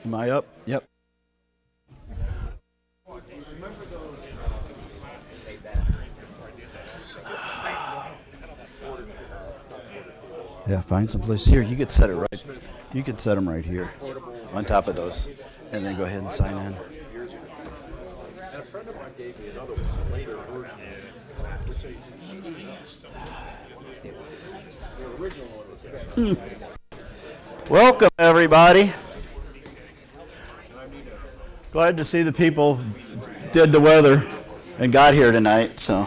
Am I up? Yep. Yeah, find some place. Here, you could set it right. You could set them right here on top of those, and then go ahead and sign in. Welcome, everybody. Glad to see the people did the weather and got here tonight. So,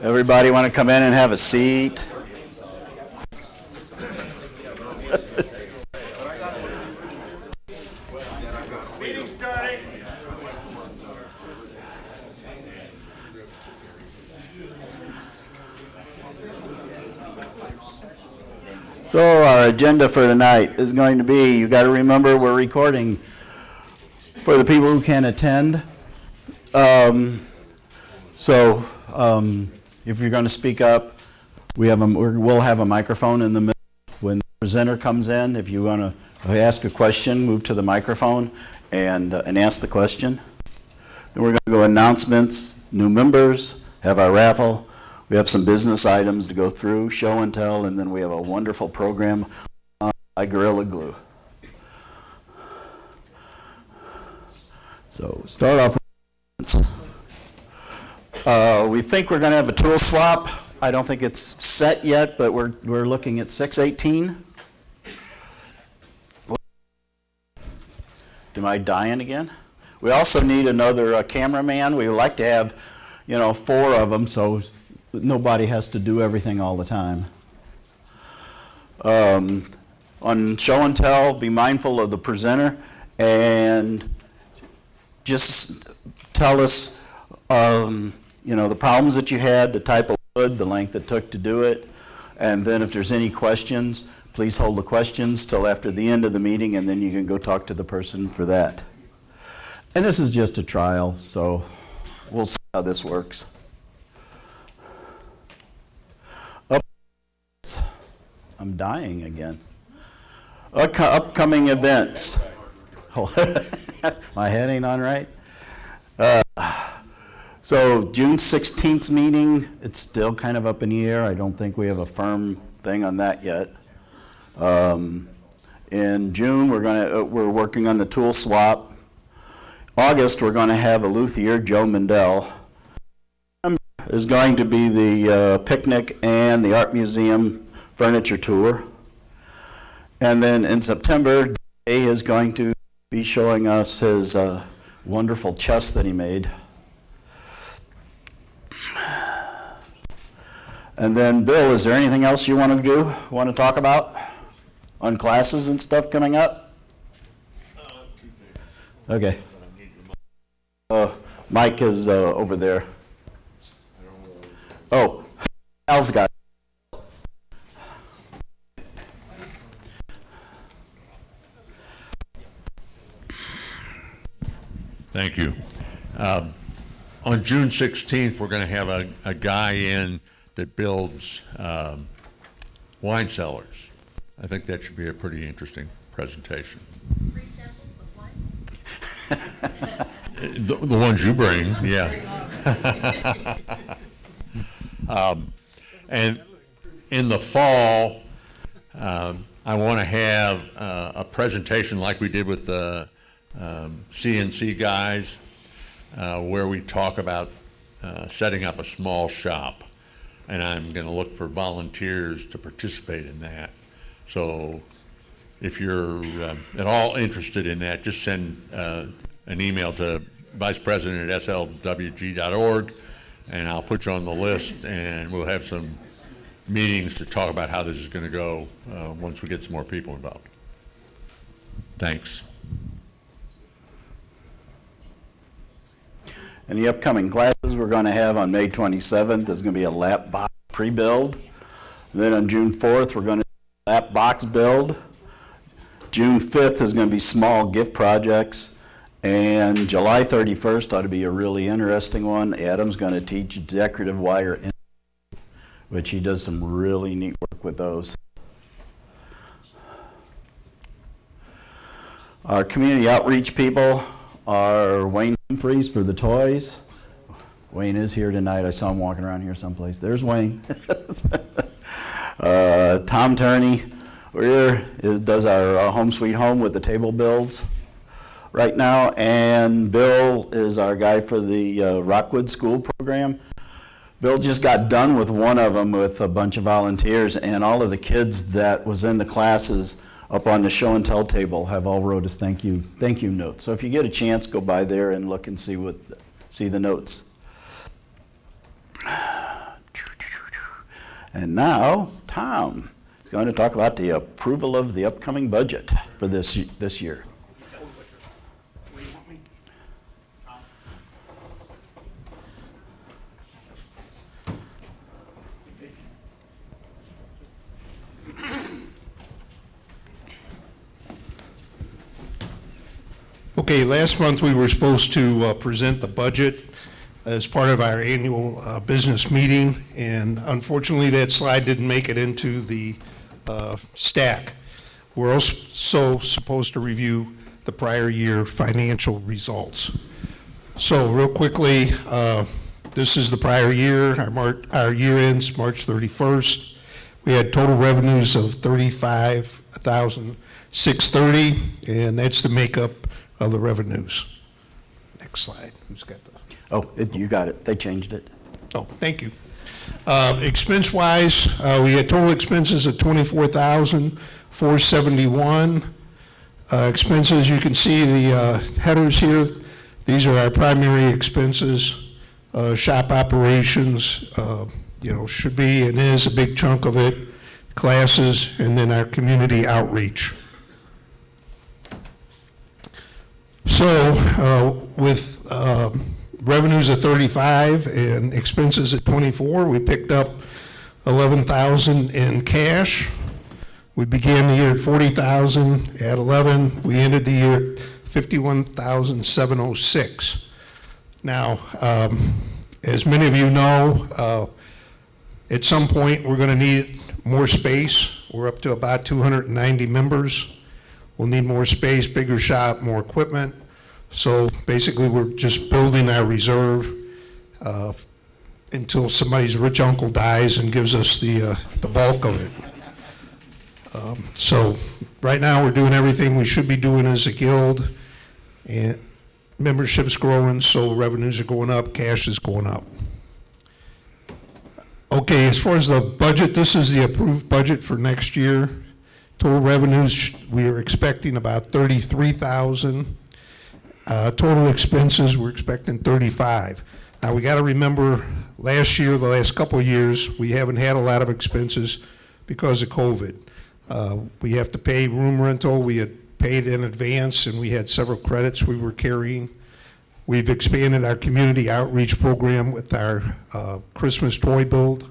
everybody want to come in and have a seat? Meeting starting. So our agenda for tonight is going to be, you got to remember we're recording for the people who can't attend. If you're going to speak up, we'll have a microphone in the middle. When the presenter comes in, if you want to ask a question, move to the microphone and ask the question. Then we're going to go announcements, new members, have our raffle. We have some business items to go through, show and tell, and then we have a wonderful program by Gorilla Glue. So start off with we think we're going to have a tool swap. I don't think it's set yet, but we're looking at 618. Am I dying again? We also need another cameraman. We would like to have, 4 of them, so nobody has to do everything all the time. On show and tell, be mindful of the presenter and just tell us, the problems that you had, the type of wood, the length it took to do it, and then if there's any questions, please hold the questions till after the end of the meeting, and then you can go talk to the person for that. And this is just a trial, so we'll see how this works. I'm dying again. Upcoming events. My head ain't on right. So June 16th meeting, it's still kind of up in the air. I don't think we have a firm thing on that yet. In June, we're working on the tool swap. August, we're going to have a luthier, Joe Mendel. Is going to be the picnic and the art museum furniture tour. And then in September, Dave is going to be showing us his wonderful chest that he made. And then, Bill, is there anything else you want to talk about on classes and stuff coming up? Okay. Mike is over there. Oh, Al's got it. Thank you. On June 16th, we're going to have a guy in that builds wine cellars. I think that should be a pretty interesting presentation. Free samples of wine? The ones you bring, yeah. And in the fall, I want to have a presentation like we did with the CNC guys, where we talk about setting up a small shop. And I'm going to look for volunteers to participate in that. So if you're at all interested in that, just send an email to vicepresident@slwg.org, and I'll put you on the list, and we'll have some meetings to talk about how this is going to go once we get some more people involved. Thanks. And the upcoming classes we're going to have on May 27th is going to be a lap box pre-build. Then on June 4th, we're going to do a lap box build. June 5th is going to be small gift projects. And July 31st ought to be a really interesting one. Adam's going to teach decorative wire which he does some really neat work with those. Our community outreach people are Wayne Humphreys for the toys. Wayne is here tonight. I saw him walking around here someplace. There's Wayne. Tom Turney does our Home Sweet Home with the table builds right now, and Bill is our guy for the Rockwood School program. Bill just got done with one of them with a bunch of volunteers, and all of the kids that was in the classes up on the show and tell table have all wrote us thank you notes. So if you get a chance, go by there and look and see the notes. And now Tom is going to talk about the approval of the upcoming budget for this year. Okay, last month we were supposed to present the budget as part of our annual business meeting, and unfortunately that slide didn't make it into the stack. We're also supposed to review the prior year financial results. So real quickly, this is the prior year. Our year ends March 31st. We had total revenues of $35,630, and that's the makeup of the revenues. Next slide. Who's got the? Oh, you got it. They changed it. Oh, thank you. Expense-wise, we had total expenses of $24,471. Expenses, you can see the headers here. These are our primary expenses. Shop operations, should be and is a big chunk of it. Classes, and then our community outreach. So with revenues of 35 and expenses at 24, we picked up 11,000 in cash. We began the year at 40,000 at 11. We ended the year at 51,706. Now, as many of you know, at some point we're going to need more space. We're up to about 290 members. We'll need more space, bigger shop, more equipment. So basically, we're just building our reserve until somebody's rich uncle dies and gives us the bulk of it. So right now, we're doing everything we should be doing as a guild, and membership's growing, so revenues are going up, cash is going up. Okay, as far as the budget, this is the approved budget for next year. Total revenues, we are expecting about 33,000. Total expenses, we're expecting 35. Now we got to remember, last year, the last couple of years, we haven't had a lot of expenses because of COVID. We have to pay room rental. We had paid in advance, and we had several credits we were carrying. We've expanded our community outreach program with our Christmas toy build.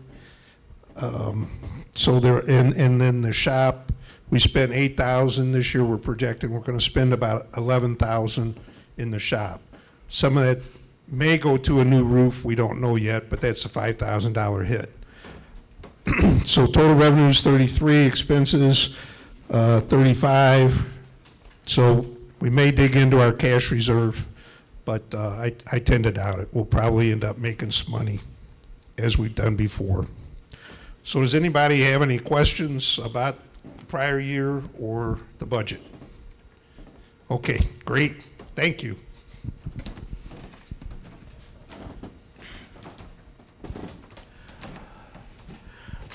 So there, and then the shop, we spent 8,000 this year. We're projecting we're going to spend about 11,000 in the shop. Some of that may go to a new roof. We don't know yet, but that's a $5,000 hit. So total revenues 33, expenses 35. So we may dig into our cash reserve, but I tend to doubt it. We'll probably end up making some money as we've done before. So does anybody have any questions about the prior year or the budget? Okay, great. Thank you.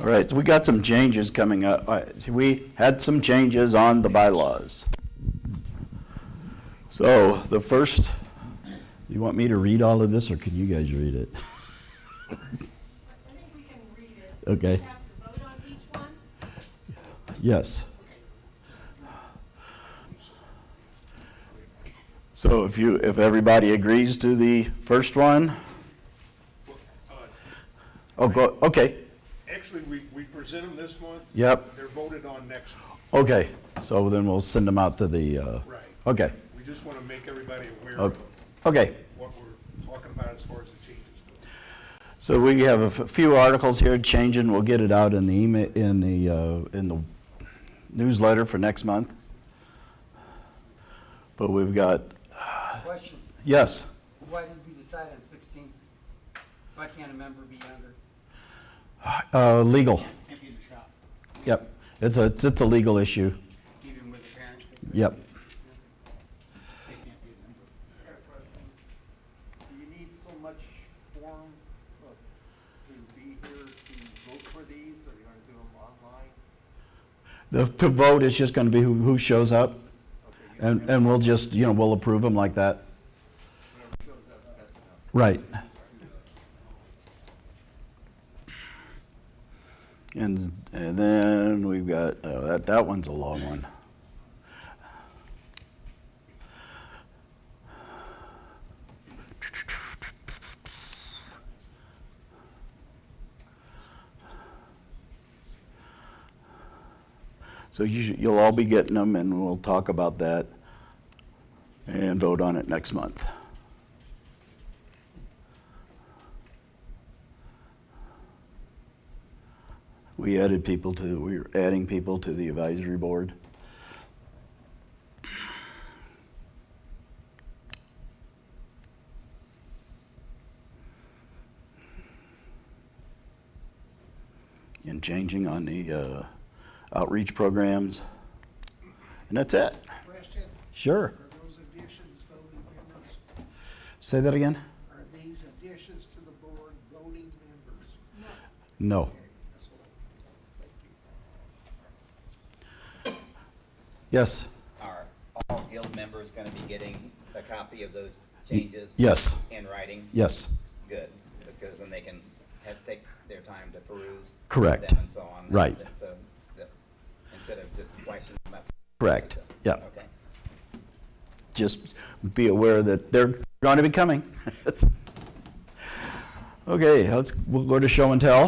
All right, so we got some changes coming up. We had some changes on the bylaws. So the first, you want me to read all of this, or can you guys read it? I think we can read it. Okay. We have to vote on each one? Yes. So if everybody agrees to the first one, okay. Actually, we present them this month. Yep. They're voted on next month. Okay, so then we'll send them out to the, Right. okay, We just want to make everybody aware O- of okay. what we're talking about as far as the changes go. So we have a few articles here changing. We'll get it out in the email, in the newsletter for next month. But we've got, Question, yes. why did we decide on 16? Why can't a member be younger? Legal. Can't be in the shop, Yep. It's a legal issue. even with a parent? Yep. They can't be a member. I got a question. Do you need so much form to be here to vote for these, or you want to do them online? To vote is just going to be who shows up, Okay, you and we'll just, we'll approve them like that. whatever shows up, that's enough. Right. And then we've got, that one's a long one. So you'll all be getting them, and we'll talk about that and vote on it next month. We're adding people to the advisory board. And changing on the outreach programs. And that's it. Question, Sure. are those additions voting members? Say that again? Are these additions to the board voting members? No. Okay, that's what, thank you. Yes. Are all guild members going to be getting a copy of those changes? Yes. In writing? Yes. Good, because then they can take their time to peruse. Correct. Them and so on. Right. So, instead of just flashing them up. Correct. Yeah. Okay. Just be aware that they're going to be coming. Okay, we'll go to show and tell.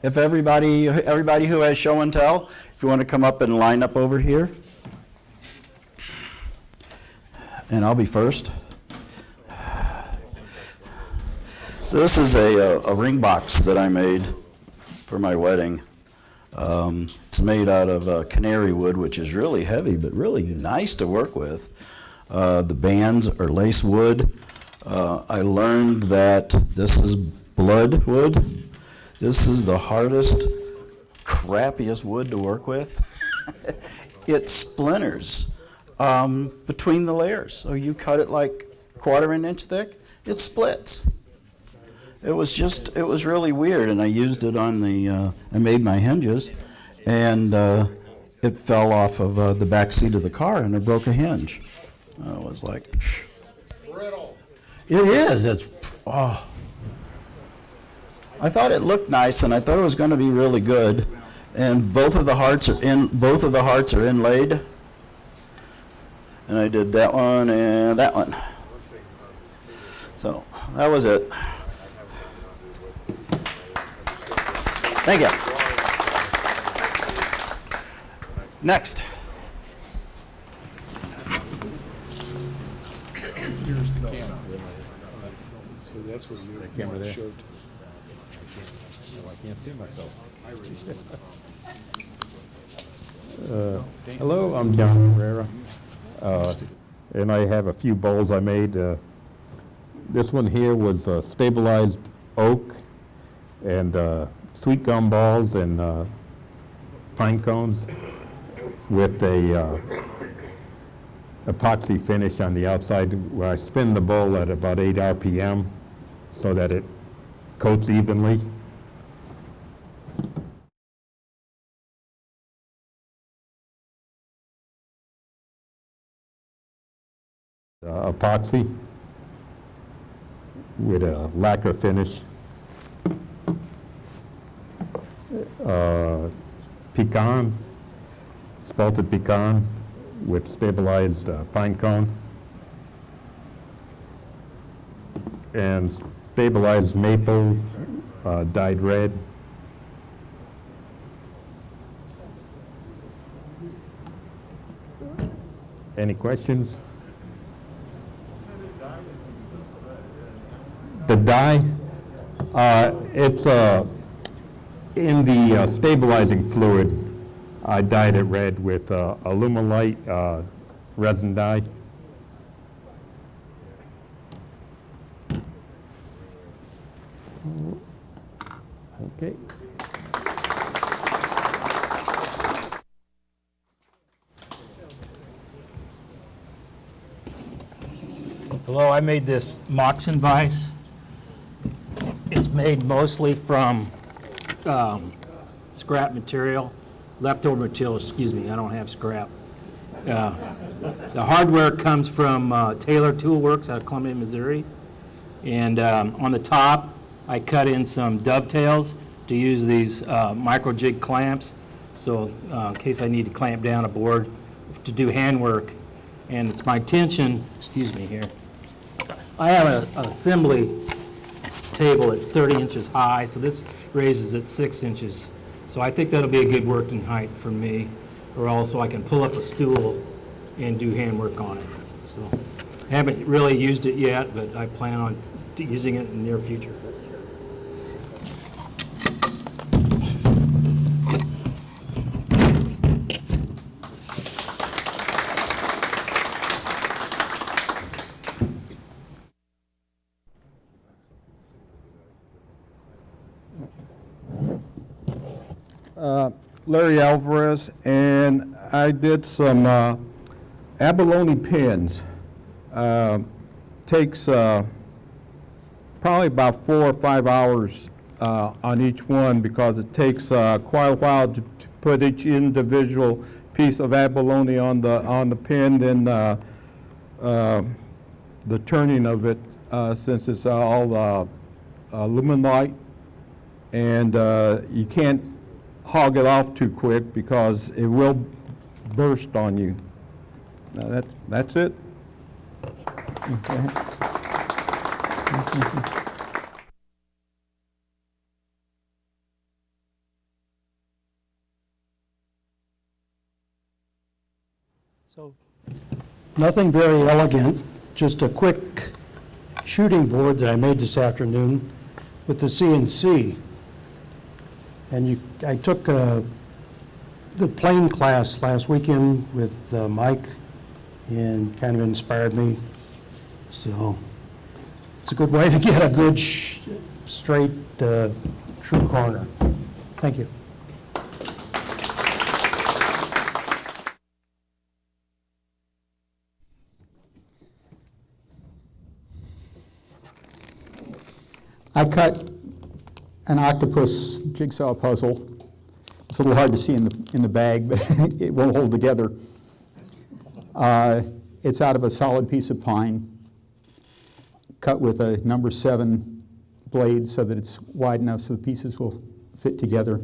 If everybody who has show and tell, if you want to come up and line up over here. And I'll be first. So this is a ring box that I made for my wedding. It's made out of canary wood, which is really heavy, but really nice to work with. The bands are lace wood. I learned that this is blood wood. This is the hardest, crappiest wood to work with. It splinters between the layers. So you cut it like 1/4 inch thick, it splits. It was really weird, and I used it on I made my hinges, and it fell off of the back seat of the car, and it broke a hinge. I was like, shh. Brittle. It is, I thought it looked nice, and I thought it was going to be really good, and both of the hearts are inlaid, and I did that one and that one. So that was it. Thank you. Next. Here's the camera. So that's what you camera there? showed. I can't see myself. Dana. Hello, I'm John Ferreira, and I have a few bowls I made. This one here was stabilized oak and sweet gum balls and pine cones with a epoxy finish on the outside where I spin the bowl at about 8 RPM so that it coats evenly. Epoxy with a lacquer finish. Pecan, spalted pecan with stabilized pine cone. And stabilized maple dyed red. Any questions? The dye, It's in the stabilizing fluid. I dyed it red with Alumilite resin dye. Okay. Hello, I made this Moxon vise. It's made mostly from scrap material, leftover material, excuse me, I don't have scrap. The hardware comes from Taylor Tool Works out of Columbia, Missouri. And on the top, I cut in some dovetails to use these micro jig clamps. So in case I need to clamp down a board to do handwork. And it's my intention, excuse me here, I have an assembly table that's 30 inches high, so this raises it 6 inches. So I think that'll be a good working height for me, or also I can pull up a stool and do handwork on it. So I haven't really used it yet, but I plan on using it in the near future. Larry Alvarez, and I did some abalone pins. Takes probably about 4 or 5 hours on each one because it takes quite a while to put each individual piece of abalone on the pin, then the turning of it since it's all aluminite, and you can't hog it off too quick because it will burst on you. Now that's it. Okay. So, nothing very elegant, just a quick shooting board that I made this afternoon with the CNC. And I took the plane class last weekend with Mike, and kind of inspired me. So it's a good way to get a good straight true corner. Thank you. I cut an octopus jigsaw puzzle. It's a little hard to see in the bag, but it won't hold together. It's out of a solid piece of pine, cut with a number 7 blade so that it's wide enough so the pieces will fit together.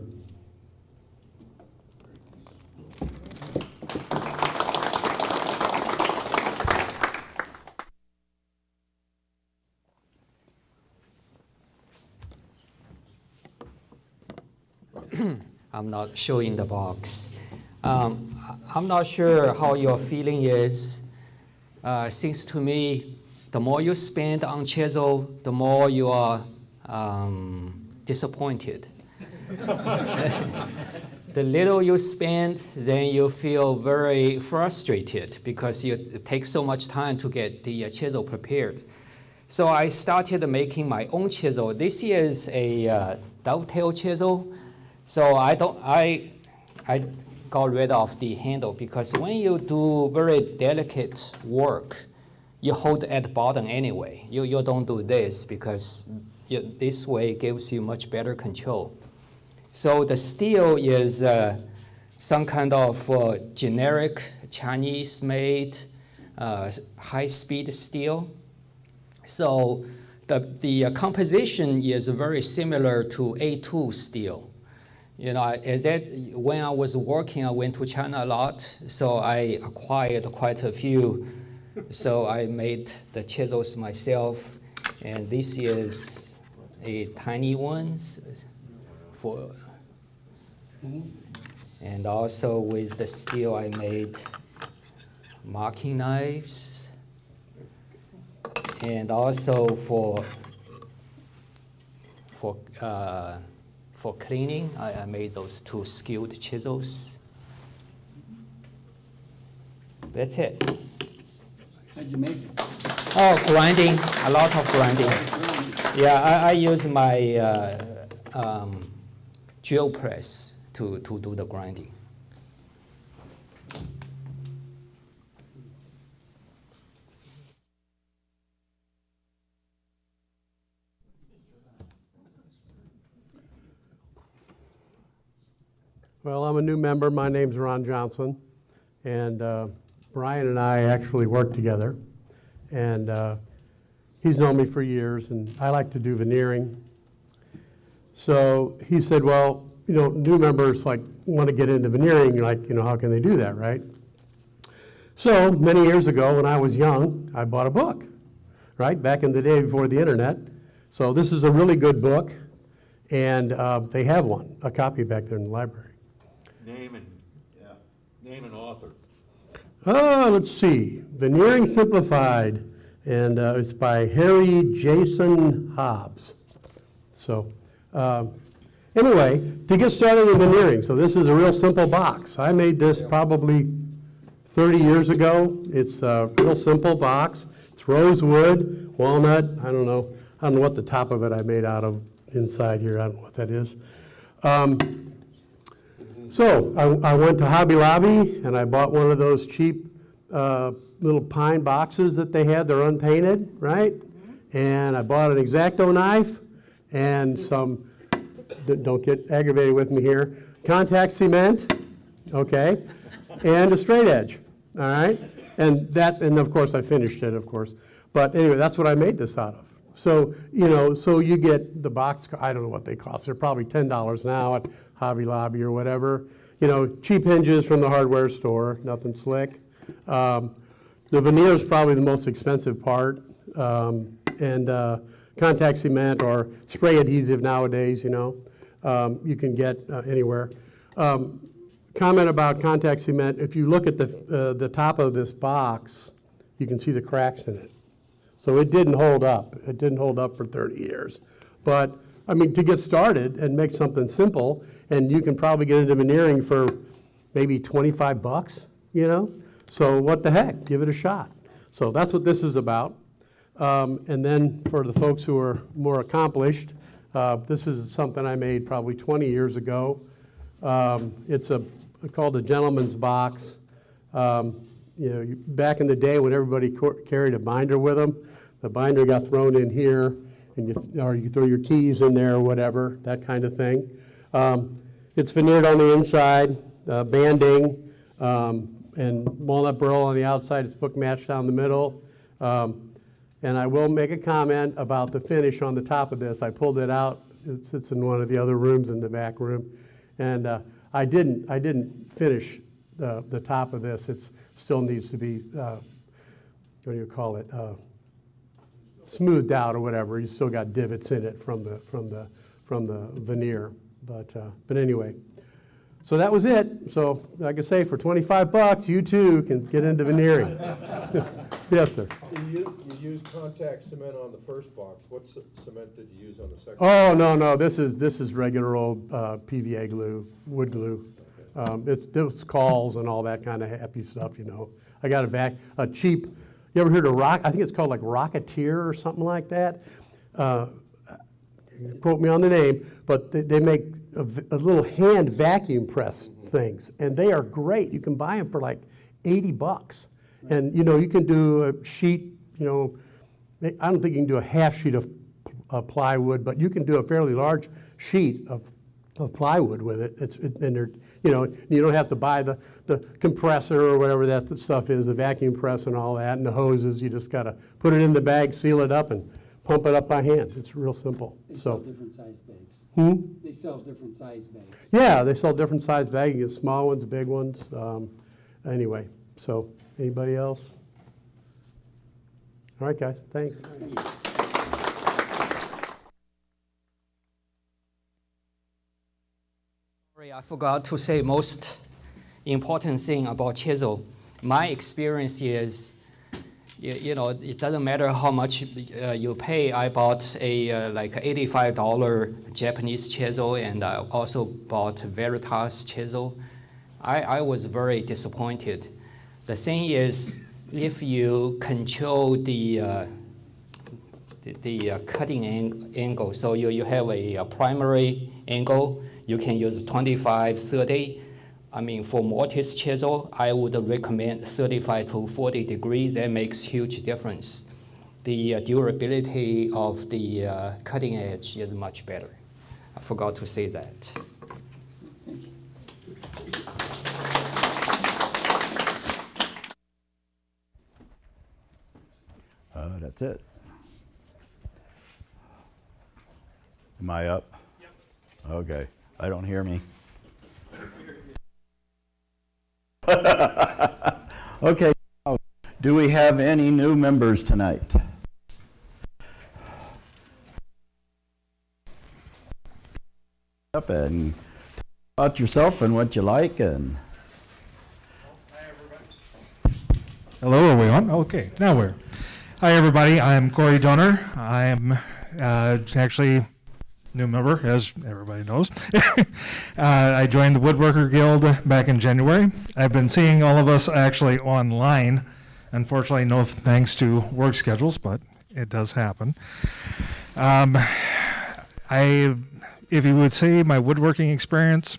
I'm not showing the box. I'm not sure how your feeling is. Seems to me, the more you spend on chisel, the more you are disappointed. The little you spend, then you feel very frustrated because it takes so much time to get the chisel prepared. So I started making my own chisel. This is a dovetail chisel. So I got rid of the handle because when you do very delicate work, you hold at the bottom anyway. You don't do this because this way gives you much better control. So the steel is some kind of generic Chinese-made high-speed steel. So the composition is very similar to A2 steel. You know, when I was working, I went to China a lot, so I acquired quite a few. So I made the chisels myself, and this is a tiny one and also with the steel I made marking knives, and also for for cleaning. I made those 2 skilled chisels. That's it. How'd you make it? Oh, grinding, a lot of grinding. Yeah, I use my drill press to do the grinding. Well, I'm a new member. My name's Ron Johnson, and Brian and I actually work together, and he's known me for years, and I like to do veneering. So he said, well, you know, new members like want to get into veneering, like, you know, how can they do that, right? So many years ago when I was young, I bought a book, right, back in the day before the internet. So this is a really good book, and they have one, a copy back there in the library. Name and author. Let's see, Veneering Simplified, and it's by Harry Jason Hobbs. So anyway, to get started with veneering, so this is a real simple box. I made this probably 30 years ago. It's a real simple box. It's rosewood, walnut, I don't know what the top of it I made out of inside here. I don't know what that is. So I went to Hobby Lobby and I bought one of those cheap little pine boxes that they had. They're unpainted, right? And I bought an X-Acto knife and some, don't get aggravated with me here, contact cement, okay, and a straight edge, all right? And of course I finished it, of course. But anyway, that's what I made this out of. So, you know, so you get the box, I don't know what they cost. They're probably $10 now at Hobby Lobby or whatever. You know, cheap hinges from the hardware store, nothing slick. The veneer is probably the most expensive part. And contact cement or spray adhesive nowadays, you know, you can get anywhere. Comment about contact cement, if you look at the top of this box, you can see the cracks in it. So it didn't hold up. It didn't hold up for 30 years. But, I mean, to get started and make something simple, and you can probably get into veneering for maybe 25 bucks, you know? So what the heck, give it a shot. So that's what this is about. And then for the folks who are more accomplished, this is something I made probably 20 years ago. It's called a gentleman's box. You know, back in the day when everybody carried a binder with them, the binder got thrown in here, and you throw your keys in there or whatever, that kind of thing. It's veneered on the inside, banding, and walnut burl on the outside. It's book matched down the middle. And I will make a comment about the finish on the top of this. I pulled it out. It sits in one of the other rooms in the back room. And I didn't finish the top of this. It still needs to be, what do you call it, smoothed out or whatever. You still got divots in it from the veneer. But anyway, so that was it. So like I say, for 25 bucks, you too can get into veneering. Yes, sir. You used contact cement on the first box. What cement did you use on the second? Oh, no. This is regular old PVA glue, wood glue. It's calls and all that kind of happy stuff, you know. I got a cheap, you ever heard of I think it's called like Rocketeer or something like that. Quote me on the name, but they make a little hand vacuum press things, and they are great. You can buy them for like 80 bucks. And, you know, you can do a sheet, you know, I don't think you can do a half sheet of plywood, but you can do a fairly large sheet of plywood with it. And they're, you know, you don't have to buy the compressor or whatever that stuff is, the vacuum press and all that, and the hoses. You just got to put it in the bag, seal it up, and pump it up by hand. It's real simple. They sell different size bags. They sell different size bags. Yeah, they sell different size bags. You get small ones, big ones. Anyway, so anybody else? All right, guys, thanks. Sorry, I forgot to say most important thing about chisel. My experience is you know, it doesn't matter how much you pay. I bought a like $85 Japanese chisel, and I also bought Veritas chisel. I was very disappointed. The thing is, if you control the cutting angle, so you have a primary angle, you can use 25, 30. I mean, for mortise chisel, I would recommend 35 to 40 degrees. That makes huge difference. The durability of the cutting edge is much better. I forgot to say that. That's it. Am I up? Yep. Okay. I don't hear me. Okay. Do we have any new members tonight? Up and talk about yourself and what you like and. Hello, are we on? Okay, now we're. Hi, everybody. I'm Corey Donner. I'm actually a new member, as everybody knows. I joined the Woodworker Guild back in January. I've been seeing all of us actually online. Unfortunately, no thanks to work schedules, but it does happen. If you would say my woodworking experience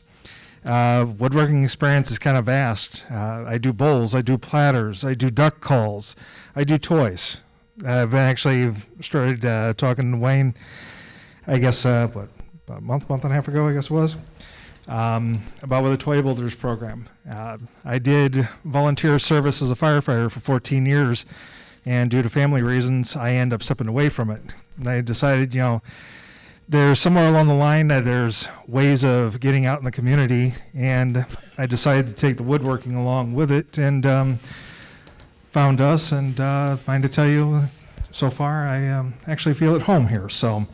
is kind of vast. I do bowls, I do platters, I do duck calls, I do toys. I've actually started talking to Wayne, I guess, about a month and a half ago, I guess it was, about with the Toy Builders program. I did volunteer service as a firefighter for 14 years, and due to family reasons, I ended up stepping away from it. And I decided, you know, there's somewhere along the line that there's ways of getting out in the community, and I decided to take the woodworking along with it, and found us, and mind to tell you, so far I actually feel at home here. So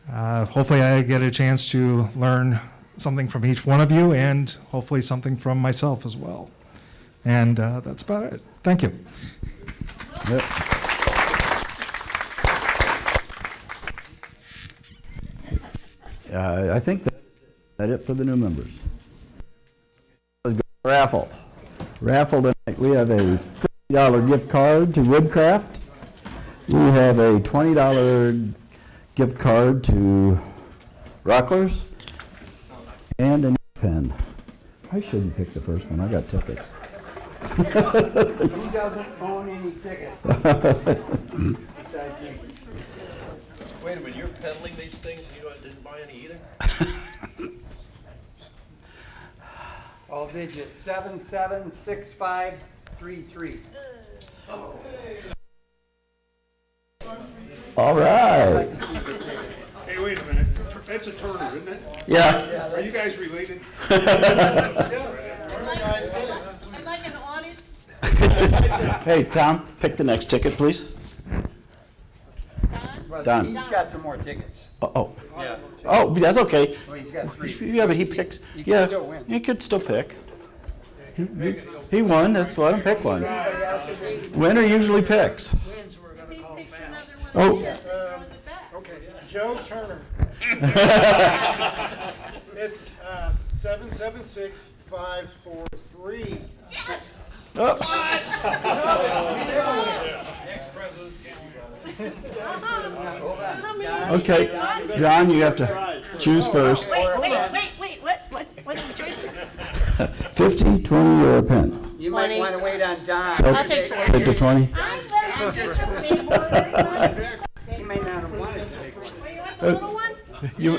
hopefully I get a chance to learn something from each one of you, and hopefully something from myself as well. And that's about it. Thank you. Yep. I think that's it for the new members. Let's go to raffle. Raffle tonight. We have a $50 gift card to Woodcraft. We have a $20 gift card to Rocklers. And a new pen. I shouldn't pick the first one. I got tickets. Who doesn't own any tickets? Wait a minute, you're peddling these things and you didn't buy any either? All digits 776533. All right. Hey, wait a minute. That's a Turner, isn't it? Yeah. Are you guys related? I'd like an audit. Hey, Tom, pick the next ticket, please. Don. He's got some more tickets. Oh, that's okay. Well, he's got 3. Yeah, but he picks. He can still win. He could still pick. He won. Let's let him pick one. Winner usually picks. If he picks another one, Oh. he throws it back. Okay, Joe Turner. It's 776543. Yes! Oh. Okay, John, you have to choose first. Wait, what did the choice? 50, 20, or a pen? You might want to wait on Don. I'll take 20. Take the 20. I'm letting you get your paperwork. He may not have wanted to take one. You want the little one? You, You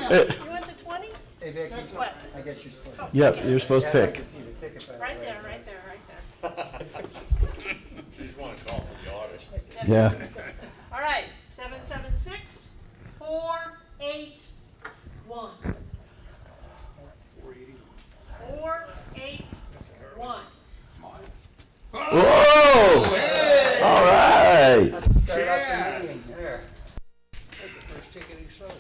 want the 20? Hey, Vic, What? I guess you're supposed to. yep, you're supposed to I'd like pick. to see the ticket, by the Right way. there, right there, right there. You just want to call for the audit. Yeah. All right, 776481. 481. Whoa! All right. Start out the meeting, there. That's the first ticket he sold.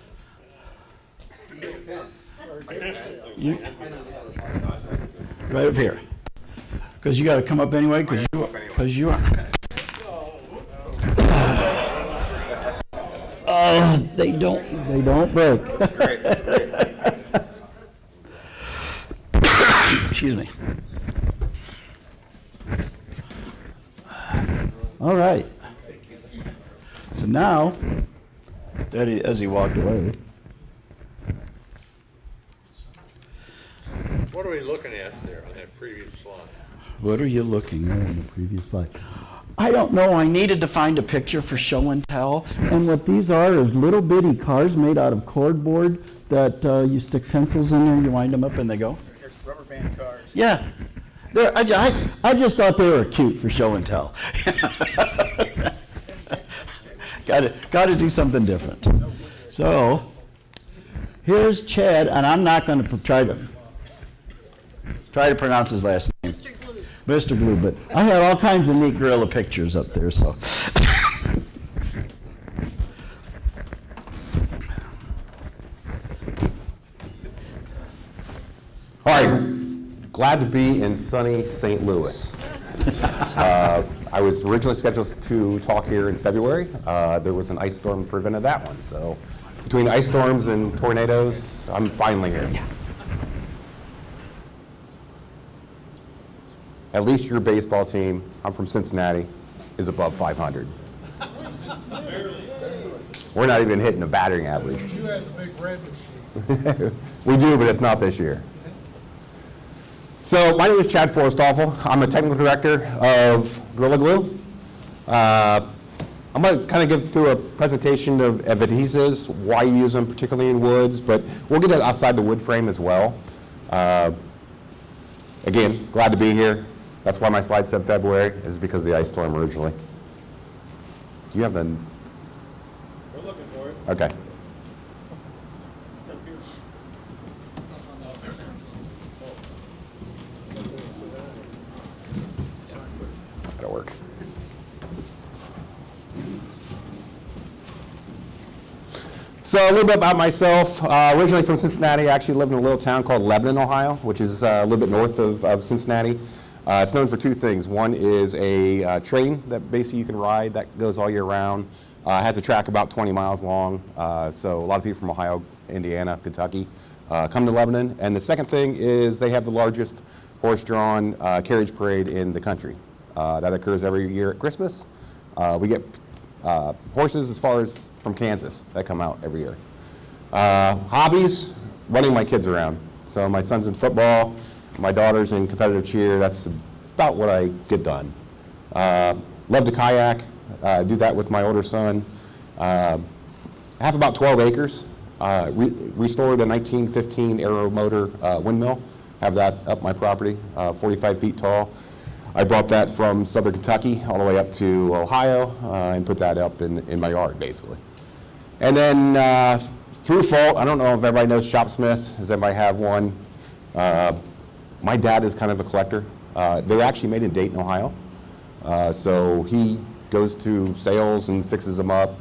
You, right up here. Because you got to come up anyway, because you are. They don't break. That's great, that's great. Excuse me. All right. So now, as he walked away, What are we looking at there on that previous slide? what are you looking at in the previous slide? I don't know. I needed to find a picture for show and tell. And what these are is little bitty cars made out of cardboard that you stick pencils in there, you wind them up, and they go. There's rubber band cars. Yeah. I just thought they were cute for show and tell. Got to do something different. So here's Chad, and I'm not going to try to pronounce his last name. Mr. Glue, but I had all kinds of neat gorilla pictures up there, so. All right, glad to be in sunny St. Louis. I was originally scheduled to talk here in February. There was an ice storm that prevented that one, so between ice storms and tornadoes, I'm finally here. At least your baseball team, I'm from Cincinnati, is above 500. We're not even hitting a batting average. You had the big red machine. We do, but it's not this year. So my name is Chad Forstoffel. I'm a technical director of Gorilla Glue. I'm going to kind of give through a presentation of adhesives, why you use them, particularly in woods, but we'll get outside the wood frame as well. Again, glad to be here. That's why my slide said February, is because of the ice storm originally. Do you have the... We're looking for it. Okay. It's up here. That'll work. So a little bit about myself. Originally from Cincinnati, I actually lived in a little town called Lebanon, Ohio, which is a little bit north of Cincinnati. It's known for two things. One is a train that basically you can ride that goes all year round. Has a track about 20 miles long. So a lot of people from Ohio, Indiana, Kentucky come to Lebanon. And the second thing is they have the largest horse-drawn carriage parade in the country. That occurs every year at Christmas. We get horses as far as from Kansas that come out every year. Hobbies, running my kids around. So my son's in football, my daughter's in competitive cheer. That's about what I get done. Love to kayak, do that with my older son. I have about 12 acres. Restored a 1915 Aero motor windmill. Have that up my property, 45 feet tall. I brought that from southern Kentucky all the way up to Ohio and put that up in my yard, basically. And then through fall, I don't know if everybody knows Shopsmith. Does everybody have one? My dad is kind of a collector. They're actually made in Dayton, Ohio. So he goes to sales and fixes them up.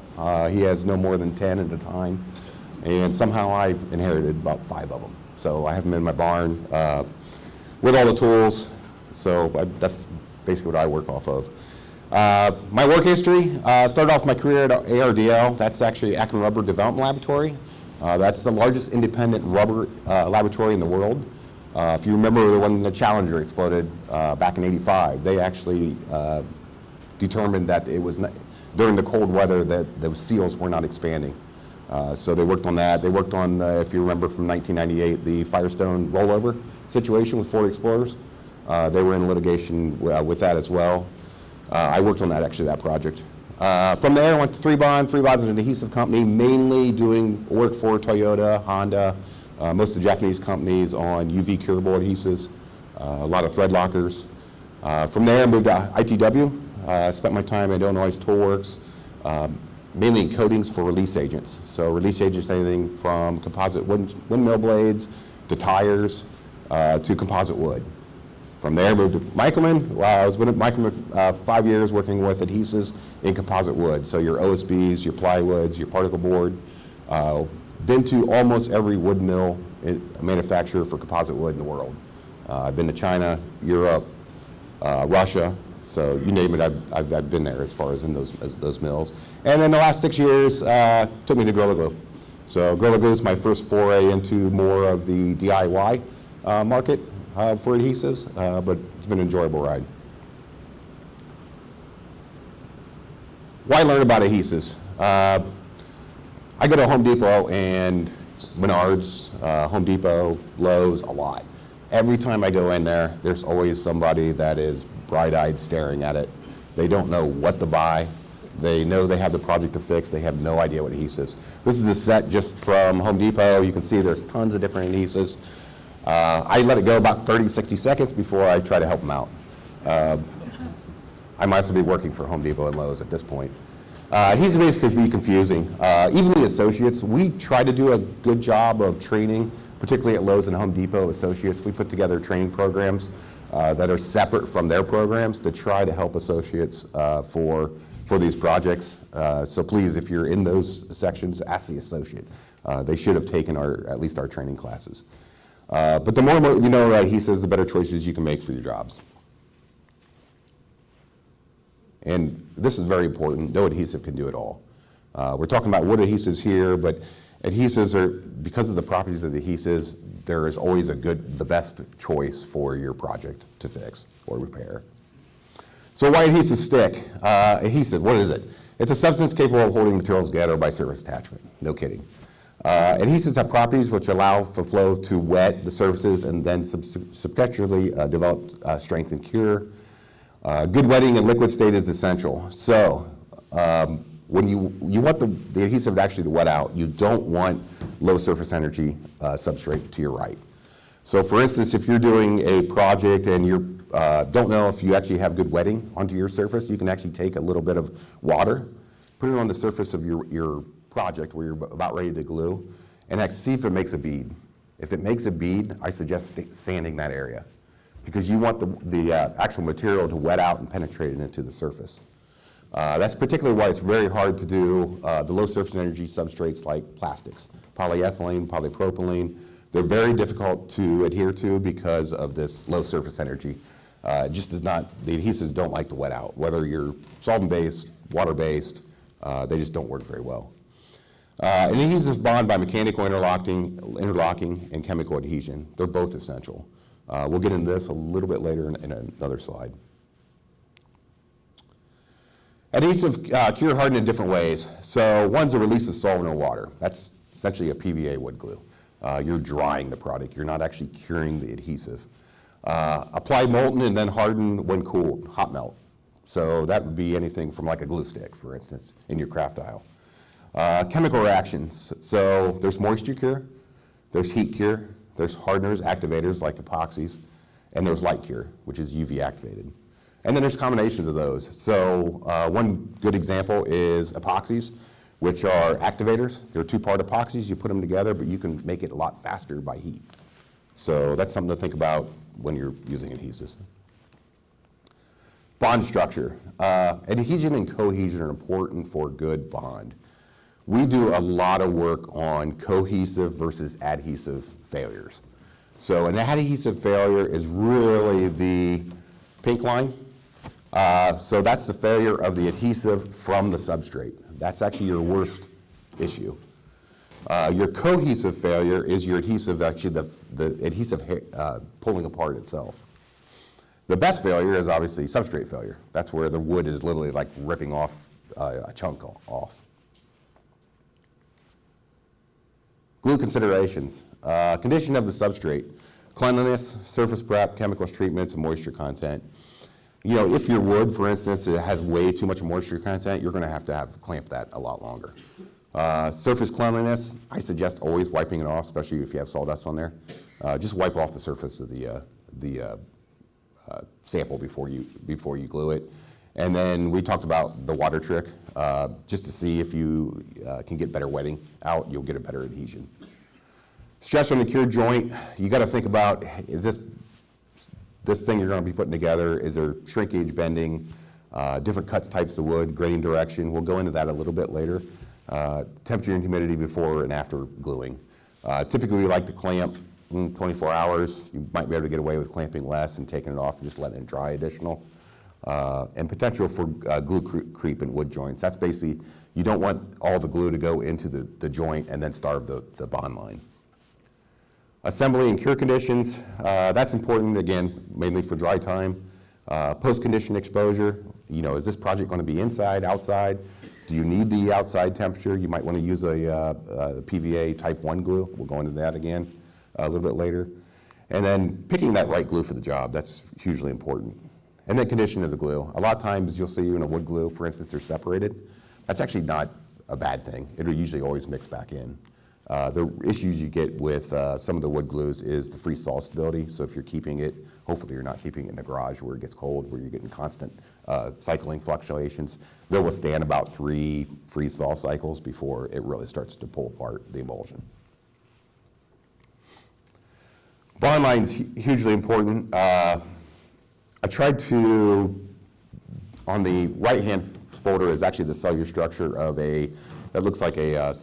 He has no more than 10 at a time. And somehow I've inherited about 5 of them. So I have them in my barn with all the tools. So that's basically what I work off of. My work history, started off my career at ARDL. That's actually Akron Rubber Development Laboratory. That's the largest independent rubber laboratory in the world. If you remember when the Challenger exploded back in '85, they actually determined that it was during the cold weather that those seals were not expanding. So they worked on that. They worked on, if you remember from 1998, the Firestone rollover situation with Ford Explorers. They were in litigation with that as well. I worked on that, actually, that project. From there, I went to 3Bond. 3Bond is an adhesive company, mainly doing work for Toyota, Honda, most of the Japanese companies on UV curable adhesives, a lot of thread lockers. From there, I moved to ITW. Spent my time at Illinois Toolworks, mainly in coatings for release agents. So release agents, anything from composite windmill blades to tires to composite wood. From there, I moved to Michelman. I was with Michelman 5 years working with adhesives in composite wood. So your OSBs, your plywoods, your particle board. Been to almost every wood mill manufacturer for composite wood in the world. I've been to China, Europe, Russia, So you name it, I've been there as far as in those mills. And then the last 6 years took me to Gorilla Glue. So Gorilla Glue is my first foray into more of the DIY market for adhesives, but it's been an enjoyable ride. Why learn about adhesives? I go to Home Depot and Menards, Home Depot, Lowe's, a lot. Every time I go in there, there's always somebody that is bright-eyed staring at it. They don't know what to buy. They know they have the project to fix. They have no idea what adhesives. This is a set just from Home Depot. You can see there's tons of different adhesives. I let it go about 30, 60 seconds before I try to help them out. I might also be working for Home Depot and Lowe's at this point. Adhesives can be confusing. Even the associates, we try to do a good job of training, particularly at Lowe's and Home Depot associates. We put together training programs that are separate from their programs to try to help associates for these projects. So please, if you're in those sections, ask the associate. They should have taken at least our training classes. But the more you know about adhesives, the better choices you can make for your jobs. And this is very important. No adhesive can do it all. We're talking about wood adhesives here, but adhesives are, because of the properties of the adhesives, there is always the best choice for your project to fix or repair. So why adhesives stick? Adhesive, what is it? It's a substance capable of holding materials together by surface attachment. No kidding. Adhesives have properties which allow for flow to wet the surfaces and then subsequently develop strength and cure. Good wetting in liquid state is essential. So when you want the adhesive actually to wet out, you don't want low surface energy substrate to your right. So for instance, if you're doing a project and you don't know if you actually have good wetting onto your surface, you can actually take a little bit of water, put it on the surface of your project where you're about ready to glue, and see if it makes a bead. If it makes a bead, I suggest sanding that area, because you want the actual material to wet out and penetrate it into the surface. That's particularly why it's very hard to do the low surface energy substrates like plastics, polyethylene, polypropylene. They're very difficult to adhere to because of this low surface energy. It just does not, the adhesives don't like to wet out. Whether you're solvent-based, water-based, they just don't work very well. And adhesives bond by mechanical interlocking and chemical adhesion. They're both essential. We'll get into this a little bit later in another slide. Adhesive cure harden in different ways. So one's a release of solvent or water. That's essentially a PVA wood glue. You're drying the product. You're not actually curing the adhesive. Apply molten and then harden when cooled, hot melt. So that would be anything from like a glue stick, for instance, in your craft aisle. Chemical reactions. So there's moisture cure, there's heat cure, there's hardeners, activators like epoxies, and there's light cure, which is UV activated. And then there's combinations of those. So one good example is epoxies, which are activators. They're two-part epoxies. You put them together, but you can make it a lot faster by heat. So that's something to think about when you're using adhesives. Bond structure. Adhesion and cohesion are important for a good bond. We do a lot of work on cohesive versus adhesive failures. So an adhesive failure is really the pink line. So that's the failure of the adhesive from the substrate. That's actually your worst issue. Your cohesive failure is your adhesive, actually the adhesive pulling apart itself. The best failure is obviously substrate failure. That's where the wood is literally like ripping off a chunk off. Glue considerations. Condition of the substrate. Cleanliness, surface prep, chemicals treatments, and moisture content. You know, if your wood, for instance, it has way too much moisture content, you're going to have clamp that a lot longer. Surface cleanliness, I suggest always wiping it off, especially if you have sawdust on there. Just wipe off the surface of the sample before you glue it. And then we talked about the water trick, just to see if you can get better wetting out, you'll get a better adhesion. Stress on the cured joint, you got to think about, is this thing you're going to be putting together, is there shrinkage, bending, different cuts, types of wood, grain direction. We'll go into that a little bit later. Temperature and humidity before and after gluing. Typically we like to clamp 24 hours. You might be able to get away with clamping less and taking it off and just letting it dry additional. and potential for glue creep in wood joints. That's basically, you don't want all the glue to go into the joint and then starve the bond line. Assembly and cure conditions, that's important, again, mainly for dry time. Post-condition exposure, is this project going to be inside, outside? Do you need the outside temperature? You might want to use a PVA type 1 glue. We'll go into that again a little bit later. And then picking that right glue for the job, that's hugely important. And then condition of the glue. A lot of times you'll see in a wood glue, for instance, they're separated. That's actually not a bad thing. It'll usually always mix back in. The issues you get with some of the wood glues is the freeze-thaw stability. So if you're keeping it, hopefully you're not keeping it in the garage where it gets cold, where you're getting constant cycling fluctuations. They'll withstand about 3 freeze-thaw cycles before it really starts to pull apart the emulsion. Bond line's hugely important. I tried to, on the right-hand folder is actually the cellular structure of that looks like a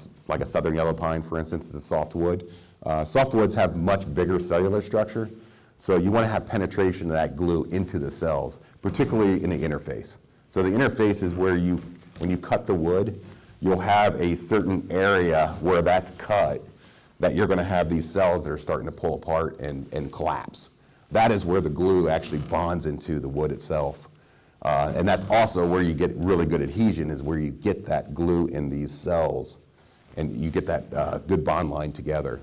southern yellow pine, for instance. It's a softwood. Softwoods have much bigger cellular structure, so you want to have penetration of that glue into the cells, particularly in the interface. So the interface is where when you cut the wood, you'll have a certain area where that's cut that you're going to have these cells that are starting to pull apart and collapse. That is where the glue actually bonds into the wood itself. And that's also where you get really good adhesion, is where you get that glue in these cells and you get that good bond line together.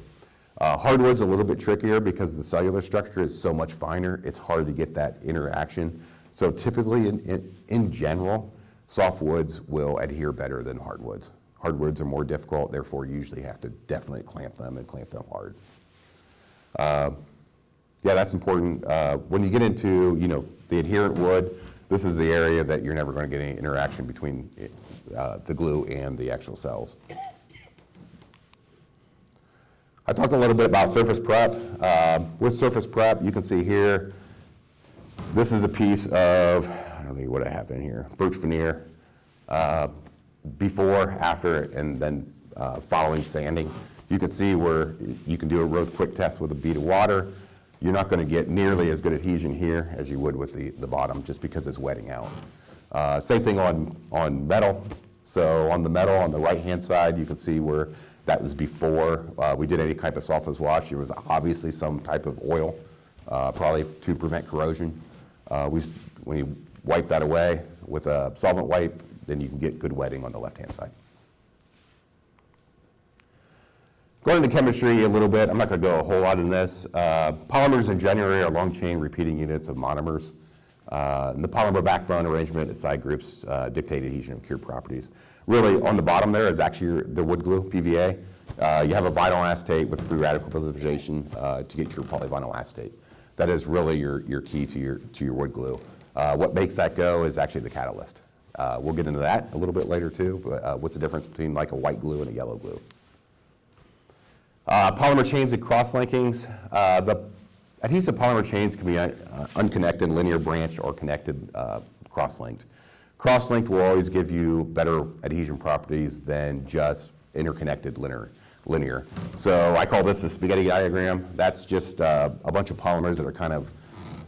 Hardwood's a little bit trickier because the cellular structure is so much finer, it's hard to get that interaction. So typically, in general, softwoods will adhere better than hardwoods. Hardwoods are more difficult, therefore you usually have to definitely clamp them and clamp them hard. Yeah, that's important. When you get into the adherent wood, this is the area that you're never going to get any interaction between the glue and the actual cells. I talked a little bit about surface prep. With surface prep, you can see here, this is a piece of, I don't know what I have in here, birch veneer, before, after, and then following sanding. You can see where you can do a real quick test with a bead of water. You're not going to get nearly as good adhesion here as you would with the bottom, just because it's wetting out. Same thing on metal. So on the metal, on the right-hand side, you can see where that was before we did any type of softness wash. There was obviously some type of oil, probably to prevent corrosion. When you wipe that away with a solvent wipe, then you can get good wetting on the left-hand side. Going into chemistry a little bit, I'm not going to go a whole lot in this. Polymers in general are long-chain repeating units of monomers. And the polymer backbone arrangement of side groups dictate adhesion and cure properties. Really, on the bottom there is actually the wood glue, PVA. You have a vinyl acetate with free radical precipitation to get your polyvinyl acetate. That is really your key to your wood glue. What makes that go is actually the catalyst. We'll get into that a little bit later too, but what's the difference between like a white glue and a yellow glue? Polymer chains and cross-linkings. The adhesive polymer chains can be unconnected, linear branched, or connected cross-linked. Cross-linked will always give you better adhesion properties than just interconnected linear. So I call this a spaghetti diagram. That's just a bunch of polymers that are kind of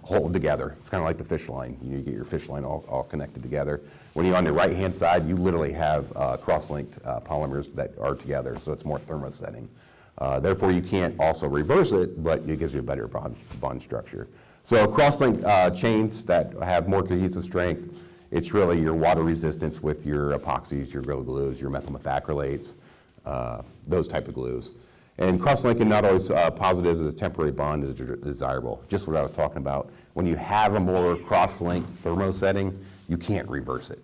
hold together. It's kind of like the fish line. You get your fish line all connected together. When you're on the right-hand side, you literally have cross-linked polymers that are together, so it's more thermosetting. Therefore, you can't also reverse it, but it gives you a better bond structure. So cross-linked chains that have more cohesive strength, it's really your water resistance with your epoxies, your gorilla glues, your methyl methacrylates, those type of glues. And cross-linking not always positive as a temporary bond is desirable. Just what I was talking about. When you have a more cross-linked thermosetting, you can't reverse it.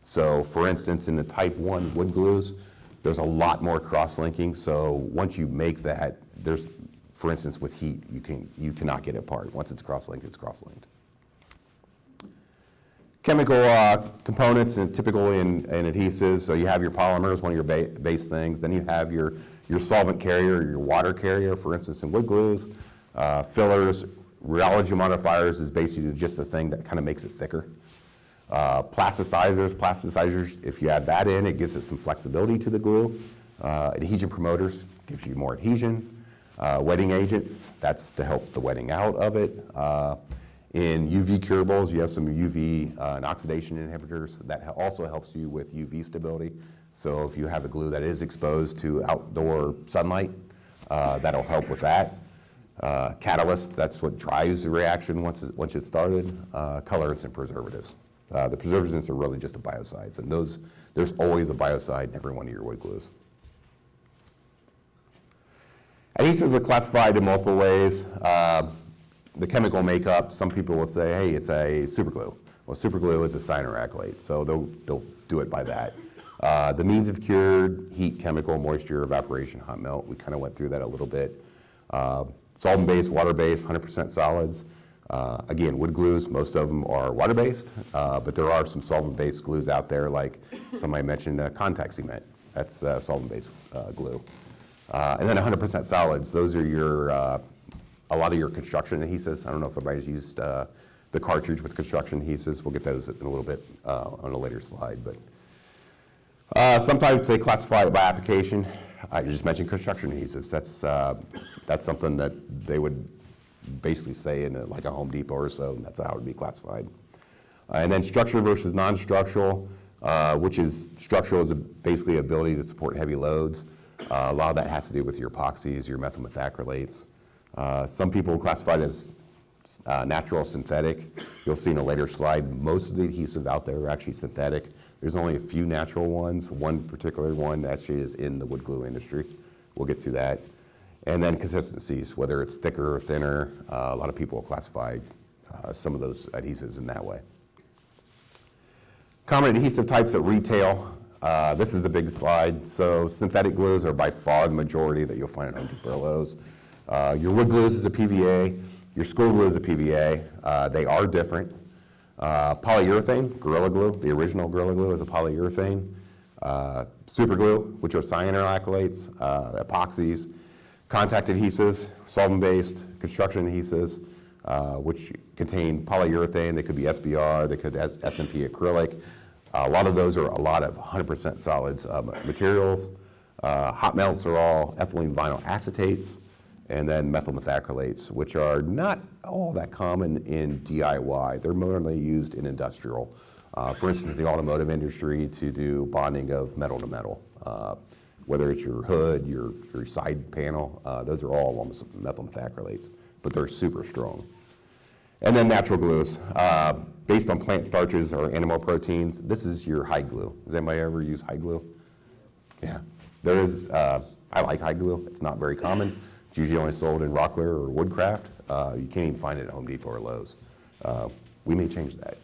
So for instance, in the type 1 wood glues, there's a lot more cross-linking. So once you make that, for instance, with heat, you cannot get it apart. Once it's cross-linked, it's cross-linked. Chemical components, and typically in adhesives, so you have your polymers, one of your base things, then you have your solvent carrier, your water carrier, for instance, in wood glues, fillers, rheology modifiers is basically just a thing that kind of makes it thicker. Plasticizers, if you add that in, it gives it some flexibility to the glue. Adhesion promoters gives you more adhesion. Wetting agents, that's to help the wetting out of it. In UV curables, you have some UV and oxidation inhibitors. That also helps you with UV stability. So if you have a glue that is exposed to outdoor sunlight, that'll help with that. Catalyst, that's what drives the reaction once it's started. Colorants and preservatives. The preservatives are really just the biocides, and there's always a biocide in every one of your wood glues. Adhesives are classified in multiple ways. The chemical makeup, some people will say, hey, it's a superglue. Well, superglue is a sign or accolade, so they'll do it by that. The means of cured, heat, chemical, moisture, evaporation, hot melt, we kind of went through that a little bit. Solvent-based, water-based, 100% solids. Again, wood glues, most of them are water-based, but there are some solvent-based glues out there, like somebody mentioned contact cement. That's solvent-based glue. And then 100% solids, those are your, a lot of your construction adhesives. I don't know if everybody's used the cartridge with construction adhesives. We'll get those in a little bit on a later slide. But sometimes they classify it by application. I just mentioned construction adhesives. That's something that they would basically say in like a Home Depot or so. And that's how it would be classified. And then structural versus non-structural, which is structural is basically ability to support heavy loads. A lot of that has to do with your epoxies, your methyl methacrylates. Some people classify it as natural synthetic. You'll see in a later slide, most of the adhesives out there are actually synthetic. There's only a few natural ones. One particular one actually is in the wood glue industry. We'll get to that. And then consistencies, whether it's thicker or thinner. A lot of people will classify some of those adhesives in that way. Common adhesive types at retail. This is the big slide. So synthetic glues are by far the majority that you'll find at Home Depot or Lowe's. Your wood glues is a PVA. Your school glue is a PVA. They are different. Polyurethane, Gorilla Glue, the original Gorilla Glue is a polyurethane. Super glue, which are cyanide-acrylates, epoxies, contact adhesives, solvent-based, construction adhesives, which contain polyurethane. They could be SBR, they could be SMP acrylic. A lot of those are a lot of 100% solids materials. Hot melts are all ethylene vinyl acetates, and then methyl methacrylates, which are not all that common in DIY. They're mainly used in industrial. For instance, the automotive industry to do bonding of metal to metal. Whether it's your hood, your side panel, those are all almost methyl methacrylates, but they're super strong. And then natural glues, based on plant starches or animal proteins. This is your hide glue. Does anybody ever use hide glue? Yeah. There is, I like hide glue. It's not very common. It's usually only sold in Rockler or Woodcraft. You can't even find it at Home Depot or Lowe's. We may change that.